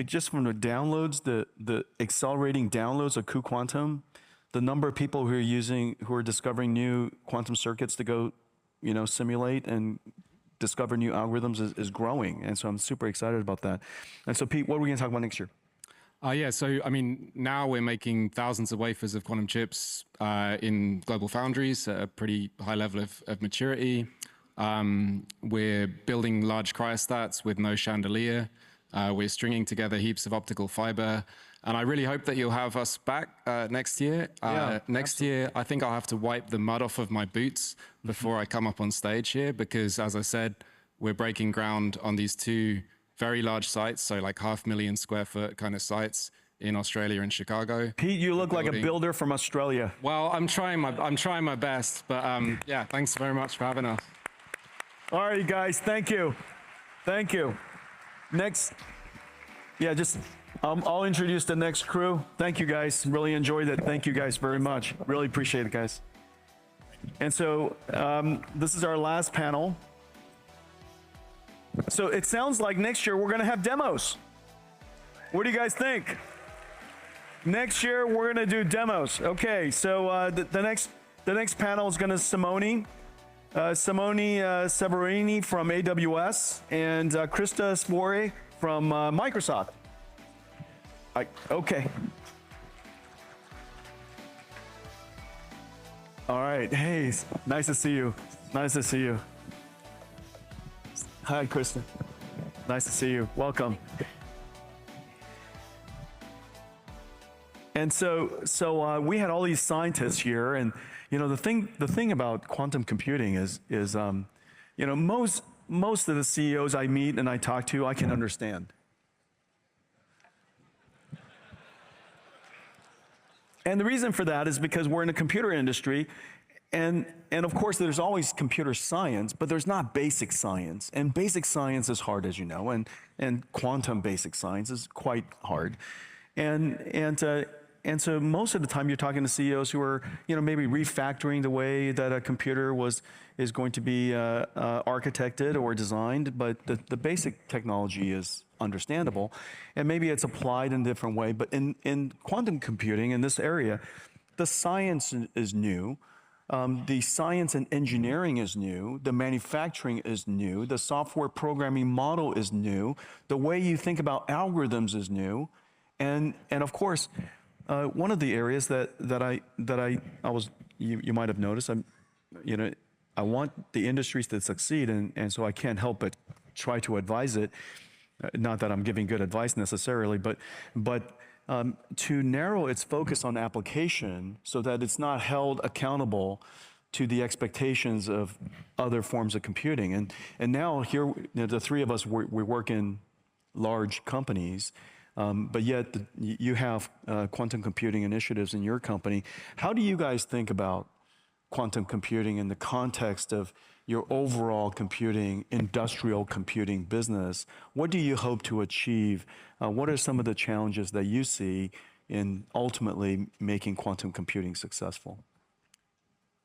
just from the downloads, the accelerating downloads of cuQuantum, the number of people who are discovering new quantum circuits to go, simulate and discover new algorithms is growing. And so I'm super excited about that. And so Pete, what are we going to talk about next year? So now we're making thousands of wafers of quantum chips in global foundries at a pretty high level of maturity. We're building large cryostats with no chandelier. We're stringing together heaps of optical fiber. And I really hope that you'll have us back next year. Next year, I think I'll have to wipe the mud off of my boots before I come up on stage here, because as I said, we're breaking ground on these two very large sites, so like 500,000 square foot kind of sites in Australia and Chicago. Pete, you look like a builder from Australia. Well, I'm trying my best, but thanks very much for having us. All right, you guys, thank you. Thank you. Next, I'll introduce the next crew. Thank you guys, really enjoyed it. Thank you guys very much. Really appreciate it, guys. And so this is our last panel. So it sounds like next year we're gonna have demos. What do you guys think? Next year we're gonna do demos. Okay, so the next panel is gonna Simone Severini from AWS and Krista Svore from Microsoft. Okay. All right. Hey, nice to see you. Nice to see you. Hi, Krista. Nice to see you. Welcome. And so we had all these scientists here, and the thing about quantum computing is most of the CEOs I meet and I talk to, I can understand. And the reason for that is because we're in the computer industry, and of course there's always computer science, but there's not basic science. And basic science is hard, as you know, and quantum basic science is quite hard. And and so most of the time you're talking to CEOs who are, maybe refactoring the way that a computer is going to be architected or designed, but the basic technology is understandable, and maybe it's applied in a different way. But in quantum computing, in this area, the science is new. The science and engineering is new. The manufacturing is new. The software programming model is new. The way you think about algorithms is new. And of course, one of the areas that I was, you might have noticed, I want the industries to succeed, and so I can't help but try to advise it. Not that I'm giving good advice necessarily, but to narrow its focus on application so that it's not held accountable to the expectations of other forms of computing. And now here, the three of us, we work in large companies, but yet you have quantum computing initiatives in your company. How do you guys think about quantum computing in the context of your overall computing, industrial computing business? What do you hope to achieve? What are some of the challenges that you see in ultimately making quantum computing successful?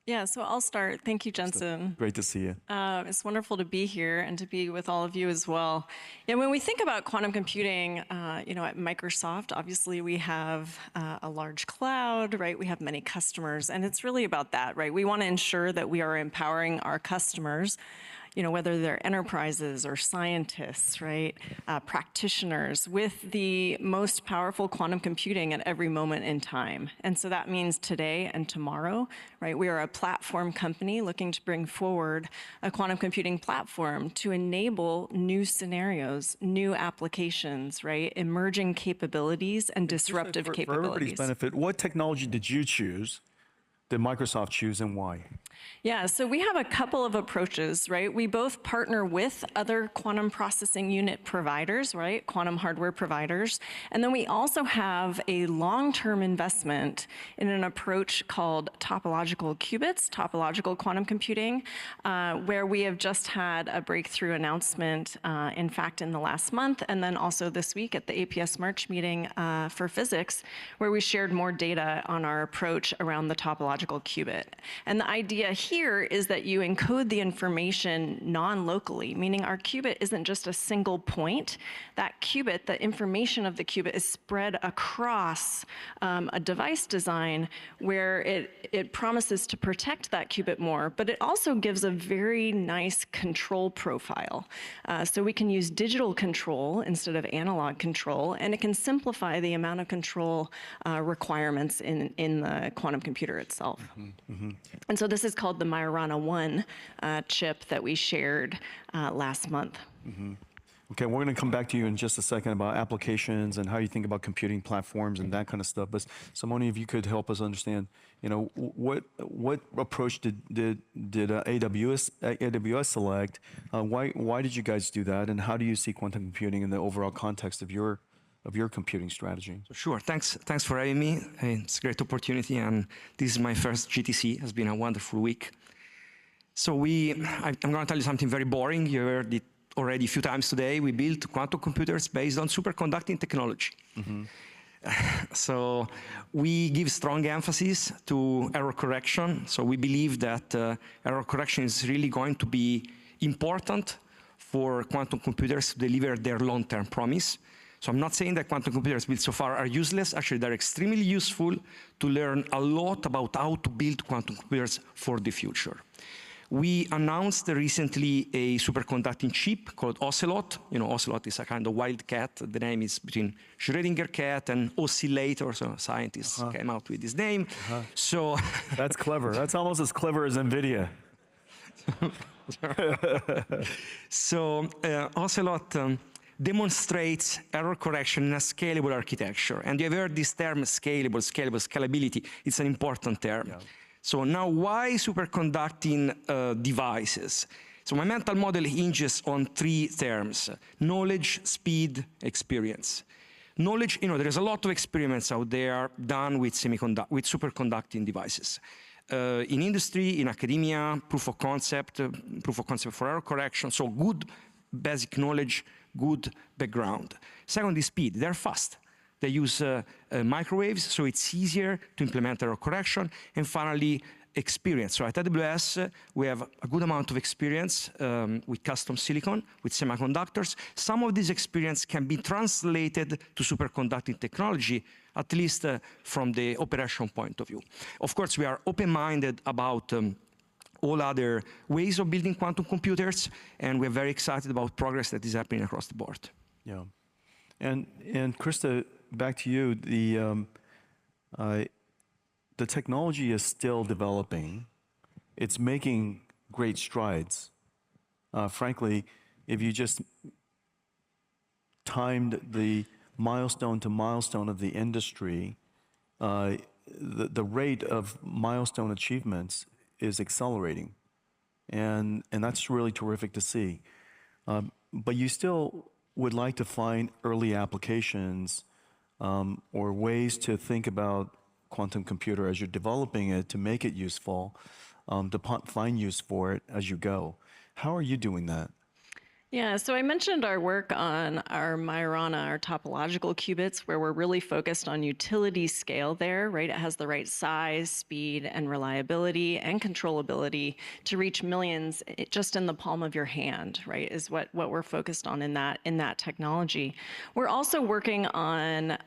Yeah, so I'll start. Thank you, Jensen. Great to see you. It's wonderful to be here and to be with all of you as well. Yeah, when we think about quantum computing, at Microsoft, obviously we have a large cloud, right? We have many customers, and it's really about that, right? We want to ensure that we are empowering our customers, whether they're enterprises or scientists, right, practitioners, with the most powerful quantum computing at every moment in time. And so that means today and tomorrow, right? We are a platform company looking to bring forward a quantum computing platform to enable new scenarios, new applications, right, emerging capabilities and disruptive capabilities. For everybody's benefit, what technology did you choose? Did Microsoft choose, and why? Yeah, so we have a couple of approaches, right? We both partner with other quantum processing unit providers, right? Quantum hardware providers. And then we also have a long-term investment in an approach called topological qubits, topological quantum computing, where we have just had a breakthrough announcement, in fact, in the last month, and then also this week at the APS March meeting for physics, where we shared more data on our approach around the topological qubit. And the idea here is that you encode the information non-locally, meaning our qubit isn't just a single point. That qubit, the information of the qubit, is spread across a device design where it promises to protect that qubit more, but it also gives a very nice control profile. So we can use digital control instead of analog control, and it can simplify the amount of control requirements in the quantum computer itself. And so this is called the Majorana 1 chip that we shared last month. Okay, we're going to come back to you in just a second about applications and how you think about computing platforms and that kind of stuff. But Simone, if you could help us understand, what approach did AWS select? Why did you guys do that? And how do you see quantum computing in the overall context of your computing strategy? Sure, thanks for having me. It's a great opportunity, and this is my first GTC. It's been a wonderful week. So I'm going to tell you something very boring. You heard it already a few times today. We built quantum computers based on superconducting technology. So we give strong emphasis to error correction. So we believe that error correction is really going to be important for quantum computers to deliver their long-term promise. So I'm not saying that quantum computers built so far are useless. Actually, they're extremely useful to learn a lot about how to build quantum computers for the future. We announced recently a superconducting chip called Ocelot. Ocelot is a kind of wild cat. The name is between Schrödinger cat and oscillator, so scientists came out with this name. So that's clever. That's almost as clever as NVIDIA. So Ocelot demonstrates error correction in a scalable architecture. And you've heard this term scalability. It's an important term. Yeah. So now, why superconducting devices? So my mental model hinges on three terms: knowledge, speed, experience. Knowledge, there is a lot of experiments out there done with superconducting devices. In industry, in academia, proof of concept for error correction. So good basic knowledge, good background. Second is speed. They're fast. They use microwaves, so it's easier to implement error correction. And finally, experience. So at AWS, we have a good amount of experience with custom silicon, with semiconductors. Some of this experience can be translated to superconducting technology, at least from the operation point of view. Of course, we are open-minded about all other ways of building quantum computers, and we're very excited about progress that is happening across the board. Yeah. And Krista, back to you. The technology is still developing. It's making great strides. Frankly, if you just timed the milestone to milestone of the industry, the rate of milestone achievements is accelerating. And that's really terrific to see. But you still would like to find early applications or ways to think about quantum computer as you're developing it to make it useful, to find use for it as you go. How are you doing that? Yeah, so I mentioned our work on our Majorana, our topological qubits, where we're really focused on utility scale there, right? It has the right size, speed, and reliability and controllability to reach millions just in the palm of your hand, right, is what we're focused on in that technology. We're also working on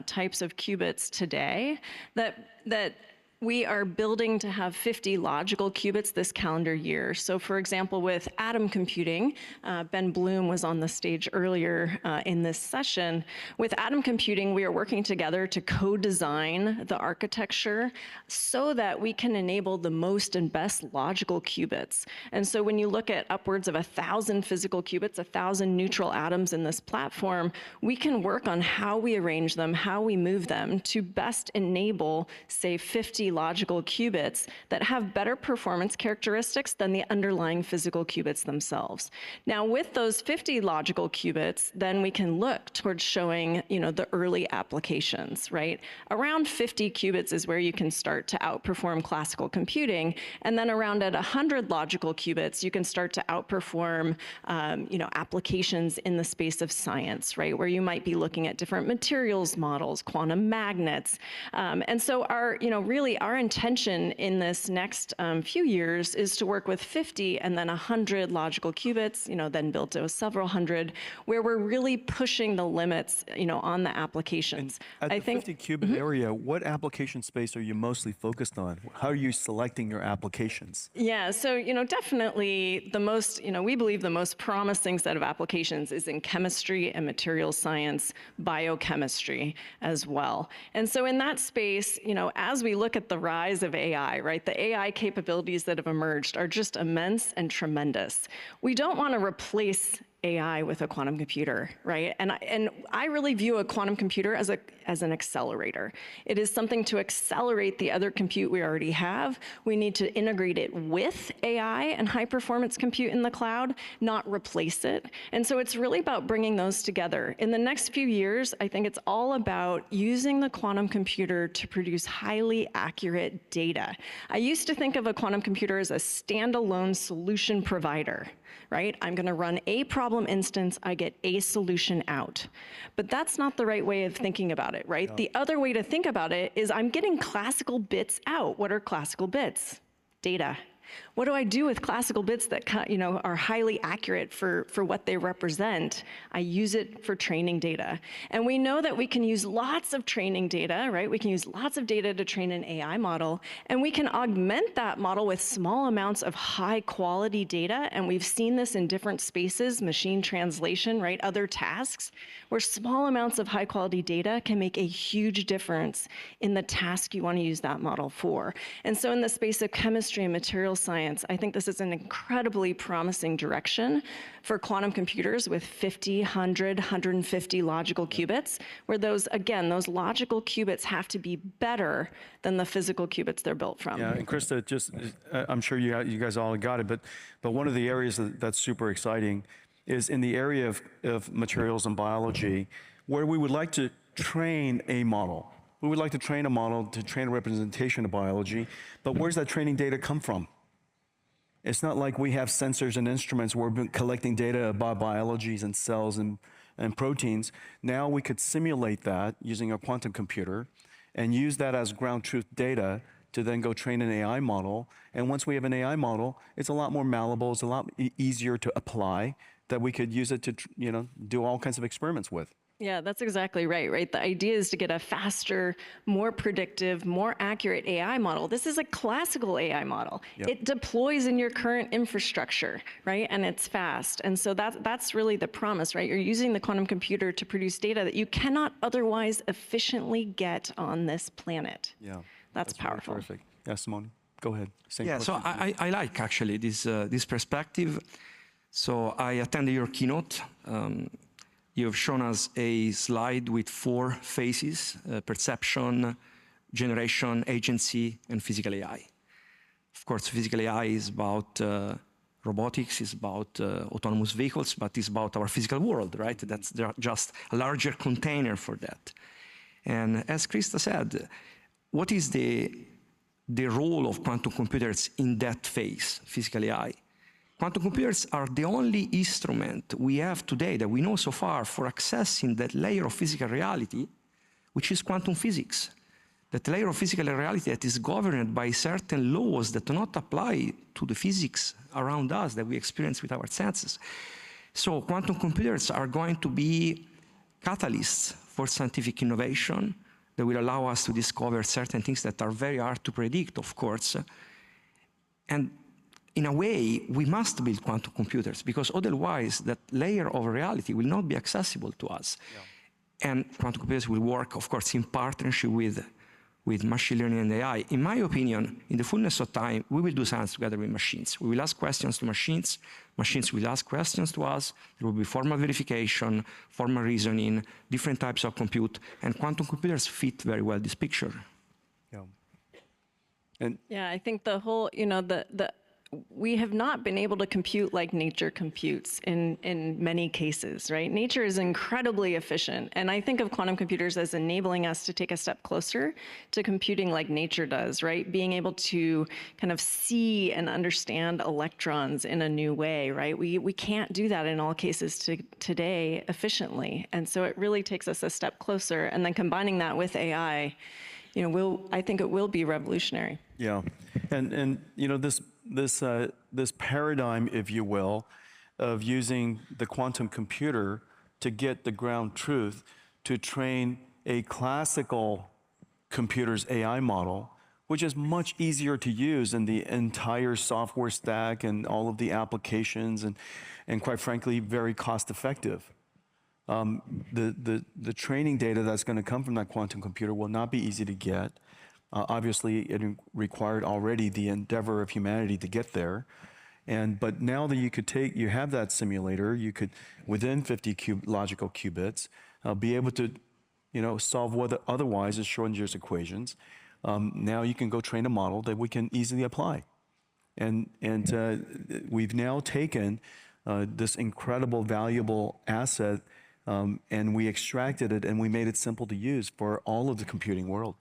types of qubits today that we are building to have 50 logical qubits this calendar year. So for example, with atom computing, Ben Bloom was on the stage earlier in this session. With atom computing, we are working together to co-design the architecture so that we can enable the most and best logical qubits. And so when you look at upwards of 1,000 physical qubits, 1,000 neutral atoms in this platform, we can work on how we arrange them, how we move them to best enable, say, 50 logical qubits that have better performance characteristics than the underlying physical qubits themselves. Now, with those 50 logical qubits, then we can look towards showing, the early applications, right? Around 50 qubits is where you can start to outperform classical computing, and then around at 100 logical qubits, you can start to outperform, applications in the space of science, right? Where you might be looking at different materials models, quantum magnets, and so our intention in this next few years is to work with 50 and then 100 logical qubits, then build to several hundred, where we're really pushing the limits, on the applications. And at the 50 qubit area, what application space are you mostly focused on? How are you selecting your applications? Yeah, so, definitely the most, we believe the most promising set of applications is in chemistry and material science, biochemistry as well. And so in that space, as we look at the rise of AI, right? The AI capabilities that have emerged are just immense and tremendous. We don't want to replace AI with a quantum computer, right? And I really view a quantum computer as an accelerator. It is something to accelerate the other compute we already have. We need to integrate it with AI and high performance compute in the cloud, not replace it. And so it's really about bringing those together. In the next few years, I think it's all about using the quantum computer to produce highly accurate data. I used to think of a quantum computer as a standalone solution provider, right? I'm going to run a problem instance, I get a solution out. But that's not the right way of thinking about it, right? No. The other way to think about it is I'm getting classical bits out. What are classical bits? Data. What do I do with classical bits that are highly accurate for what they represent? I use it for training data. And we know that we can use lots of training data, right? We can use lots of data to train an AI model, and we can augment that model with small amounts of high quality data. And we've seen this in different spaces, machine translation, right? Other tasks, where small amounts of high quality data can make a huge difference in the task you want to use that model for. And so in the space of chemistry and material science, I think this is an incredibly promising direction for quantum computers with 50, 100, 150 logical qubits, where those logical qubits have to be better than the physical qubits they're built from. Yeah, and Krista, I'm sure you guys all got it, but one of the areas that's super exciting is in the area of materials and biology, where we would like to train a model. We would like to train a model to train a representation of biology, but where's that training data come from? It's not like we have sensors and instruments where we're collecting data about biologies and cells and and proteins. Now we could simulate that using a quantum computer and use that as ground truth data to then go train an AI model. And once we have an AI model, it's a lot more malleable, it's a lot easier to apply, that we could use it to, do all kinds of experiments with. Yeah, that's exactly right? The idea is to get a faster, more predictive, more accurate AI model. This is a classical AI model. Yep. It deploys in your current infrastructure, right? And it's fast. And so that's really the promise, right? You're using the quantum computer to produce data that you cannot otherwise efficiently get on this planet. Yeah. That's powerful. Really terrific. Yeah, Simone, go ahead. Same Yeah, so question. I like actually this perspective. So I attended your keynote. You've shown us a slide with 4 phases: perception, generation, agency, and physical AI. Of course, physical AI is about robotics, is about autonomous vehicles, but it's about our physical world, right? That's just a larger container for that. And as Krista said, what is the role of quantum computers in that phase, physical AI? Quantum computers are the only instrument we have today that we know so far for accessing that layer of physical reality, which is quantum physics. That layer of physical reality that is governed by certain laws that do not apply to the physics around us that we experience with our senses. So quantum computers are going to be catalysts for scientific innovation that will allow us to discover certain things that are very hard to predict, of course. And in a way, we must build quantum computers, because otherwise that layer of reality will not be accessible to us. Yeah. And quantum computers will work, of course, in partnership with machine learning and AI. In my opinion, in the fullness of time, we will do science together with machines. We will ask questions to machines. Machines will ask questions to us. There will be formal verification, formal reasoning, different types of compute, and quantum computers fit very well this picture. Yeah. And yeah, I think the whole, we have not been able to compute like nature computes in many cases, right? Nature is incredibly efficient. And I think of quantum computers as enabling us to take a step closer to computing like nature does, right? Being able to kind of see and understand electrons in a new way, right? We can't do that in all cases today efficiently. And so it really takes us a step closer. And then combining that with AI, I think it will be revolutionary. Yeah, and this paradigm, if you will, of using the quantum computer to get the ground truth to train a classical computer's AI model, which is much easier to use than the entire software stack and all of the applications, and quite frankly, very cost effective. The training data that's going to come from that quantum computer will not be easy to get. Obviously, it required already the endeavor of humanity to get there. But now that you have that simulator, you could, within 50 logical qubits, be able to, solve what otherwise is Schrodinger's equations. Now you can go train a model that we can easily apply. And we've now taken this incredible, valuable asset, and we extracted it and we made it simple to use for all of the computing world.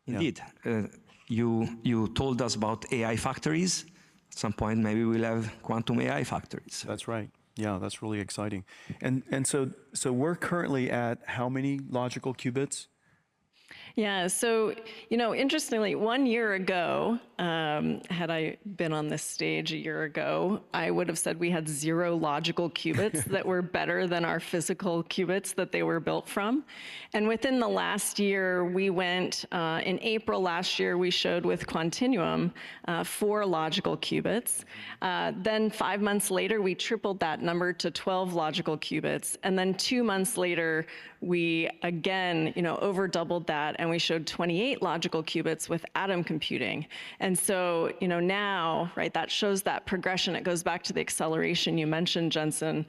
Indeed. Yeah. You told us about AI factories. At some point, maybe we'll have quantum AI factories. That's right. Yeah, that's really exciting. And so we're currently at how many logical qubits? Yeah, so, interestingly, 1 year ago, had I been on this stage a year ago, I would have said we had 0 logical qubits that were better than our physical qubits that they were built from. And within the last year, we went, in April last year, we showed with Quantinuum 4 logical qubits. Then 5 months later, we tripled that number to 12 logical qubits. And then 2 months later, we again, over doubled that, and we showed 28 logical qubits with atom computing. And so, now, right, that shows that progression. It goes back to the acceleration you mentioned, Jensen,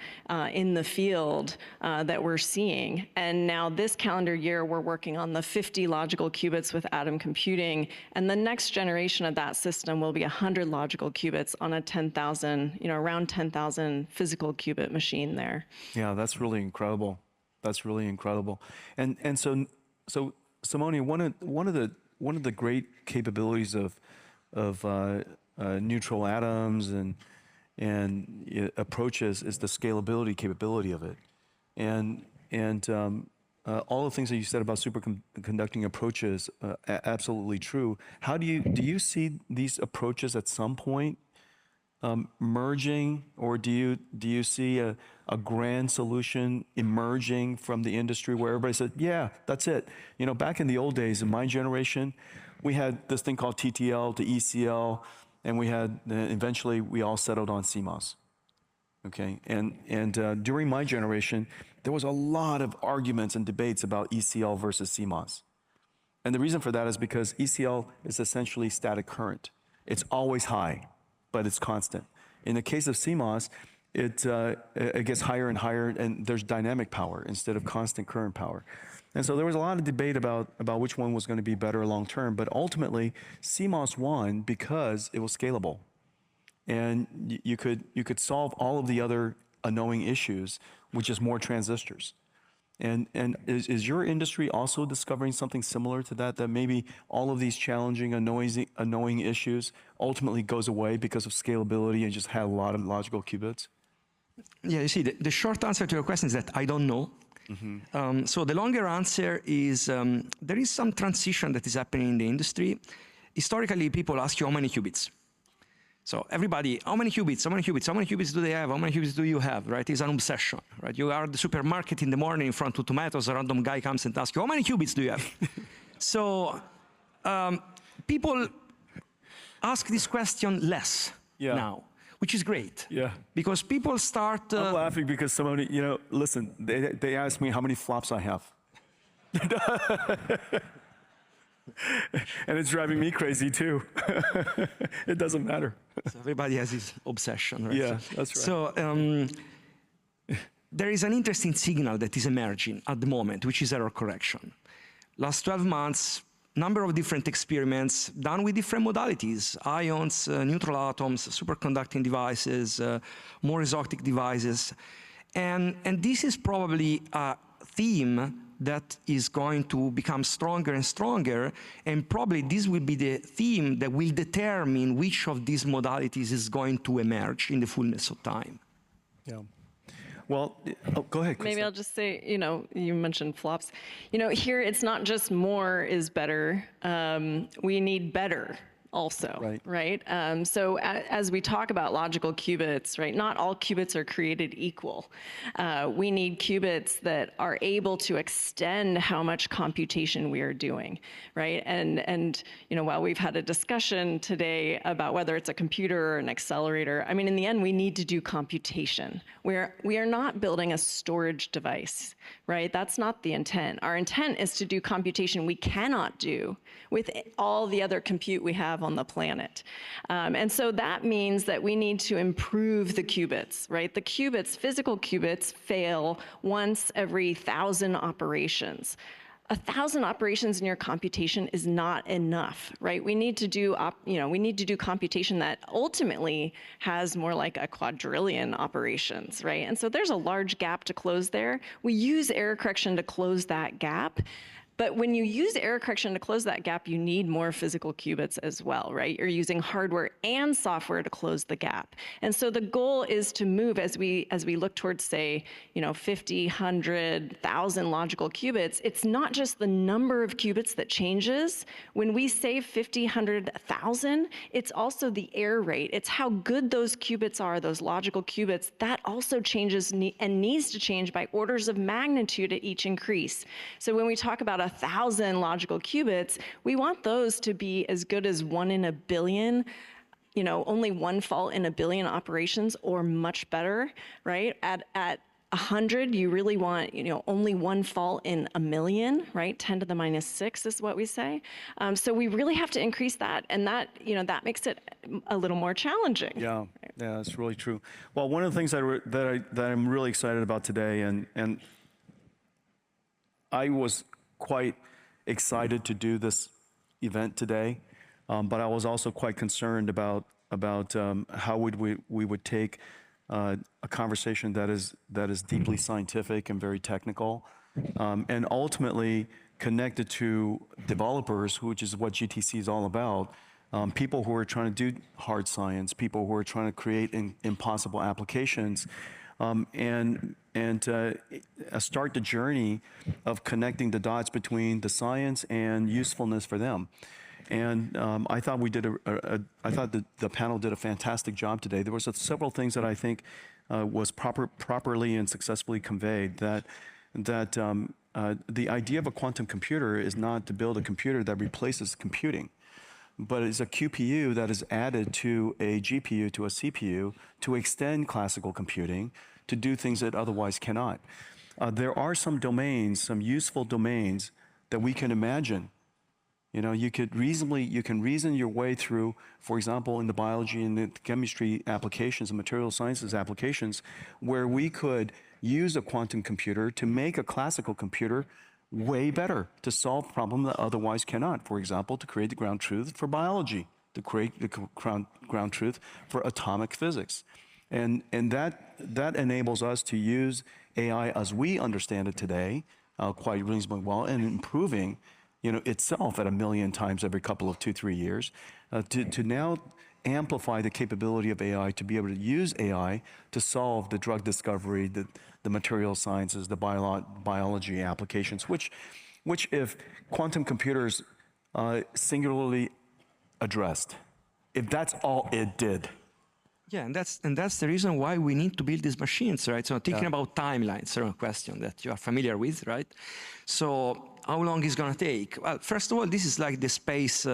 in the field that we're seeing. And now this calendar year, we're working on the 50 logical qubits with atom computing. And the next generation of that system will be 100 logical qubits on a 10,000, around 10,000 physical qubit machine there. Yeah, that's really incredible. That's really incredible. And so Simone, one of the great capabilities of neutral atoms and approaches is the scalability capability of it. And all the things that you said about superconducting approaches, absolutely true. How do you see these approaches at some point merging, or do you see a grand solution emerging from the industry where everybody said, yeah, that's it? You know, back in the old days, in my generation, we had this thing called TTL to ECL, and we had eventually we all settled on CMOS. Okay, and during my generation, there was a lot of arguments and debates about ECL versus CMOS. And the reason for that is because ECL is essentially static current. It's always high, but it's constant. In the case of CMOS, it gets higher and higher, and there's dynamic power instead of constant current power. And so there was a lot of debate about which one was going to be better long term, but ultimately CMOS won because it was scalable. And you could solve all of the other annoying issues with just more transistors. And is your industry also discovering something similar to that? That maybe all of these challenging, annoying issues ultimately goes away because of scalability and just have a lot of logical qubits? Yeah, you see, the short answer to your question is that I don't know. Mm-hmm. So the longer answer is there is some transition that is happening in the industry. Historically, people ask you how many qubits. So everybody, how many qubits, how many qubits, how many qubits do they have, how many qubits do you have, right? It's an obsession, right? You are at the supermarket in the morning in front of tomatoes, a random guy comes and asks you, how many qubits do you have? So people ask this question less now, which is great. Yeah. Because people start... I'm laughing because somebody, you know, listen, they ask me how many flops I have. And it's driving me crazy too. It doesn't matter. So everybody has his obsession, right? Yeah, that's right. So there is an interesting signal that is emerging at the moment, which is error correction. Last 12 months, number of different experiments done with different modalities, ions, neutral atoms, superconducting devices, more exotic devices. And this is probably a theme that is going to become stronger and stronger, and probably this will be the theme that will determine which of these modalities is going to emerge in the fullness of time. Yeah. Well, go ahead, Krista. Maybe I'll just say, you know, you mentioned flops. You know, here it's not just more is better. We need better also, right? So as we talk about logical qubits, right, not all qubits are created equal. We need qubits that are able to extend how much computation we are doing, right? And you know, while we've had a discussion today about whether it's a computer or an accelerator, I mean, in the end, we need to do computation. We are not building a storage device, right? That's not the intent. Our intent is to do computation we cannot do with all the other compute we have on the planet. And so that means that we need to improve the qubits, right? The qubits, physical qubits, fail once every 1,000 operations. 1,000 operations in your computation is not enough, right? We need to do, we need to do computation that ultimately has more like a quadrillion operations, right? And so there's a large gap to close there. We use error correction to close that gap. But when you use error correction to close that gap, you need more physical qubits as well, right? You're using hardware and software to close the gap. And so the goal is to move as we look towards, say, 50, 100, 1,000 logical qubits. It's not just the number of qubits that changes. When we say 50, 100, 1,000, it's also the error rate. It's how good those qubits are, those logical qubits. That also changes and needs to change by orders of magnitude at each increase. So when we talk about 1,000 logical qubits, we want those to be as good as 1 in a billion, only one fault in a billion operations, or much better, right? At 100, you really want, only one fault in a million, right? 10 to the minus 6 is what we say. So we really have to increase that, and that, that makes it a little more challenging. Yeah, yeah, that's really true. Well, one of the things that I'm really excited about today, and I was quite excited to do this event today, but I was also quite concerned about how we would take a conversation that is deeply scientific and very technical, and ultimately connected to developers, which is what GTC is all about. People who are trying to do hard science, people who are trying to create impossible applications. and start the journey of connecting the dots between the science and usefulness for them. And I thought I thought the panel did a fantastic job today. There was several things that I think was properly and successfully conveyed. That the idea of a quantum computer is not to build a computer that replaces computing, but it's a QPU that is added to a GPU, to a CPU, to extend classical computing, to do things that otherwise cannot. There are some domains, some useful domains that we can imagine. You know, you can reason your way through, for example, in the biology and the chemistry applications and material sciences applications, where we could use a quantum computer to make a classical computer way better, to solve problems that otherwise cannot. For example, to create the ground truth for biology, to create the ground truth for atomic physics. And that enables us to use AI as we understand it today quite reasonably well, and improving itself at 1 million times every couple of 2-3 years, to now amplify the capability of AI, to be able to use AI to solve the drug discovery, the material sciences, the biology applications, which if quantum computers singularly addressed, if that's all it did. Yeah, and that's the reason why we need to build these machines, right? So thinking about timelines, a question that you are familiar with, right? So how long is going to take? Well, first of all, this is like the space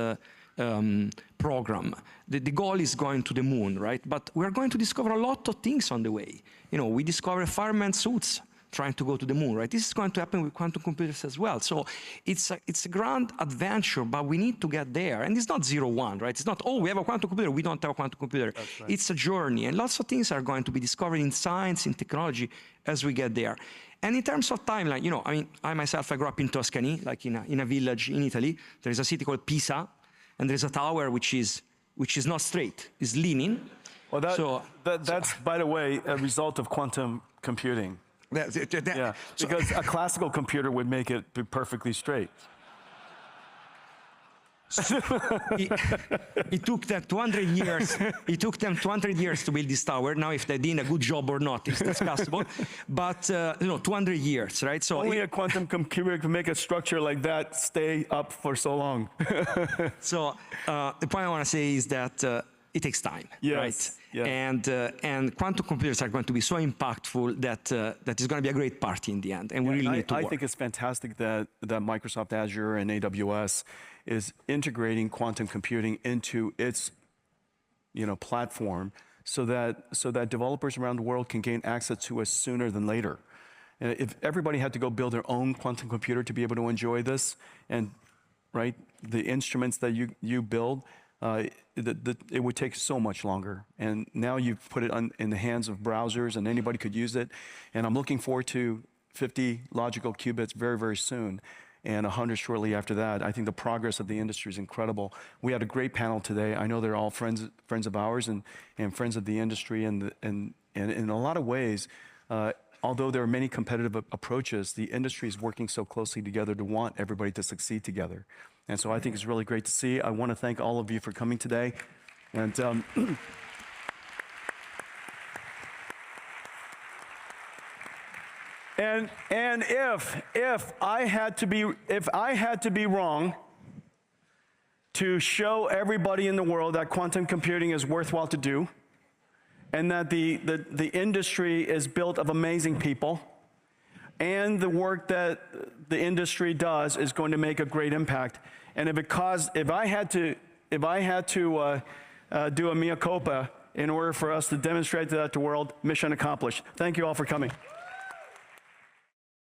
program. The goal is going to the moon, right? But we're going to discover a lot of things on the way. We discover fireman suits trying to go to the moon, right? This is going to happen with quantum computers as well. So it's a grand adventure, but we need to get there. And it's not 0-1, right? It's not, oh, we have a quantum computer, we don't have a quantum computer. That's right. It's a journey, and lots of things are going to be discovered in science, in technology, as we get there. And in terms of timeline, I myself, I grew up in Tuscany, like in a village in Italy. There is a city called Pisa, and there is a tower which is not straight, is leaning. Well, that's, by the way, a result of quantum computing. Yeah, because a classical computer would make it be perfectly straight. It took them 200 years. It took them 200 years to build this tower. Now, if they did a good job or not, it's discussable. But 200 years, right? So only a quantum computer can make a structure like that stay up for so long. So the point I want to say is that it takes time, right? Yeah. And quantum computers are going to be so impactful that it's going to be a great party in the end, and we really need to work. I think it's fantastic that Microsoft Azure and AWS is integrating quantum computing into its platform, so that developers around the world can gain access to it sooner than later. And if everybody had to go build their own quantum computer to be able to enjoy this, and the instruments that you build, it would take so much longer. And now you've put it in the hands of browsers, and anybody could use it. And I'm looking forward to 50 logical qubits very, very soon, and 100 shortly after that. I think the progress of the industry is incredible. We had a great panel today. I know they're all friends of ours and friends of the industry. And in a lot of ways, although there are many competitive approaches, the industry is working so closely together to want everybody to succeed together. And so I think it's really great to see. I want to thank all of you for coming today. And and if I had to be wrong to show everybody in the world that quantum computing is worthwhile to do, and that the industry is built of amazing people, and the work that the industry does is going to make a great impact. And if I had to do a mea culpa in order for us to demonstrate that to the world, mission accomplished. Thank you all for coming.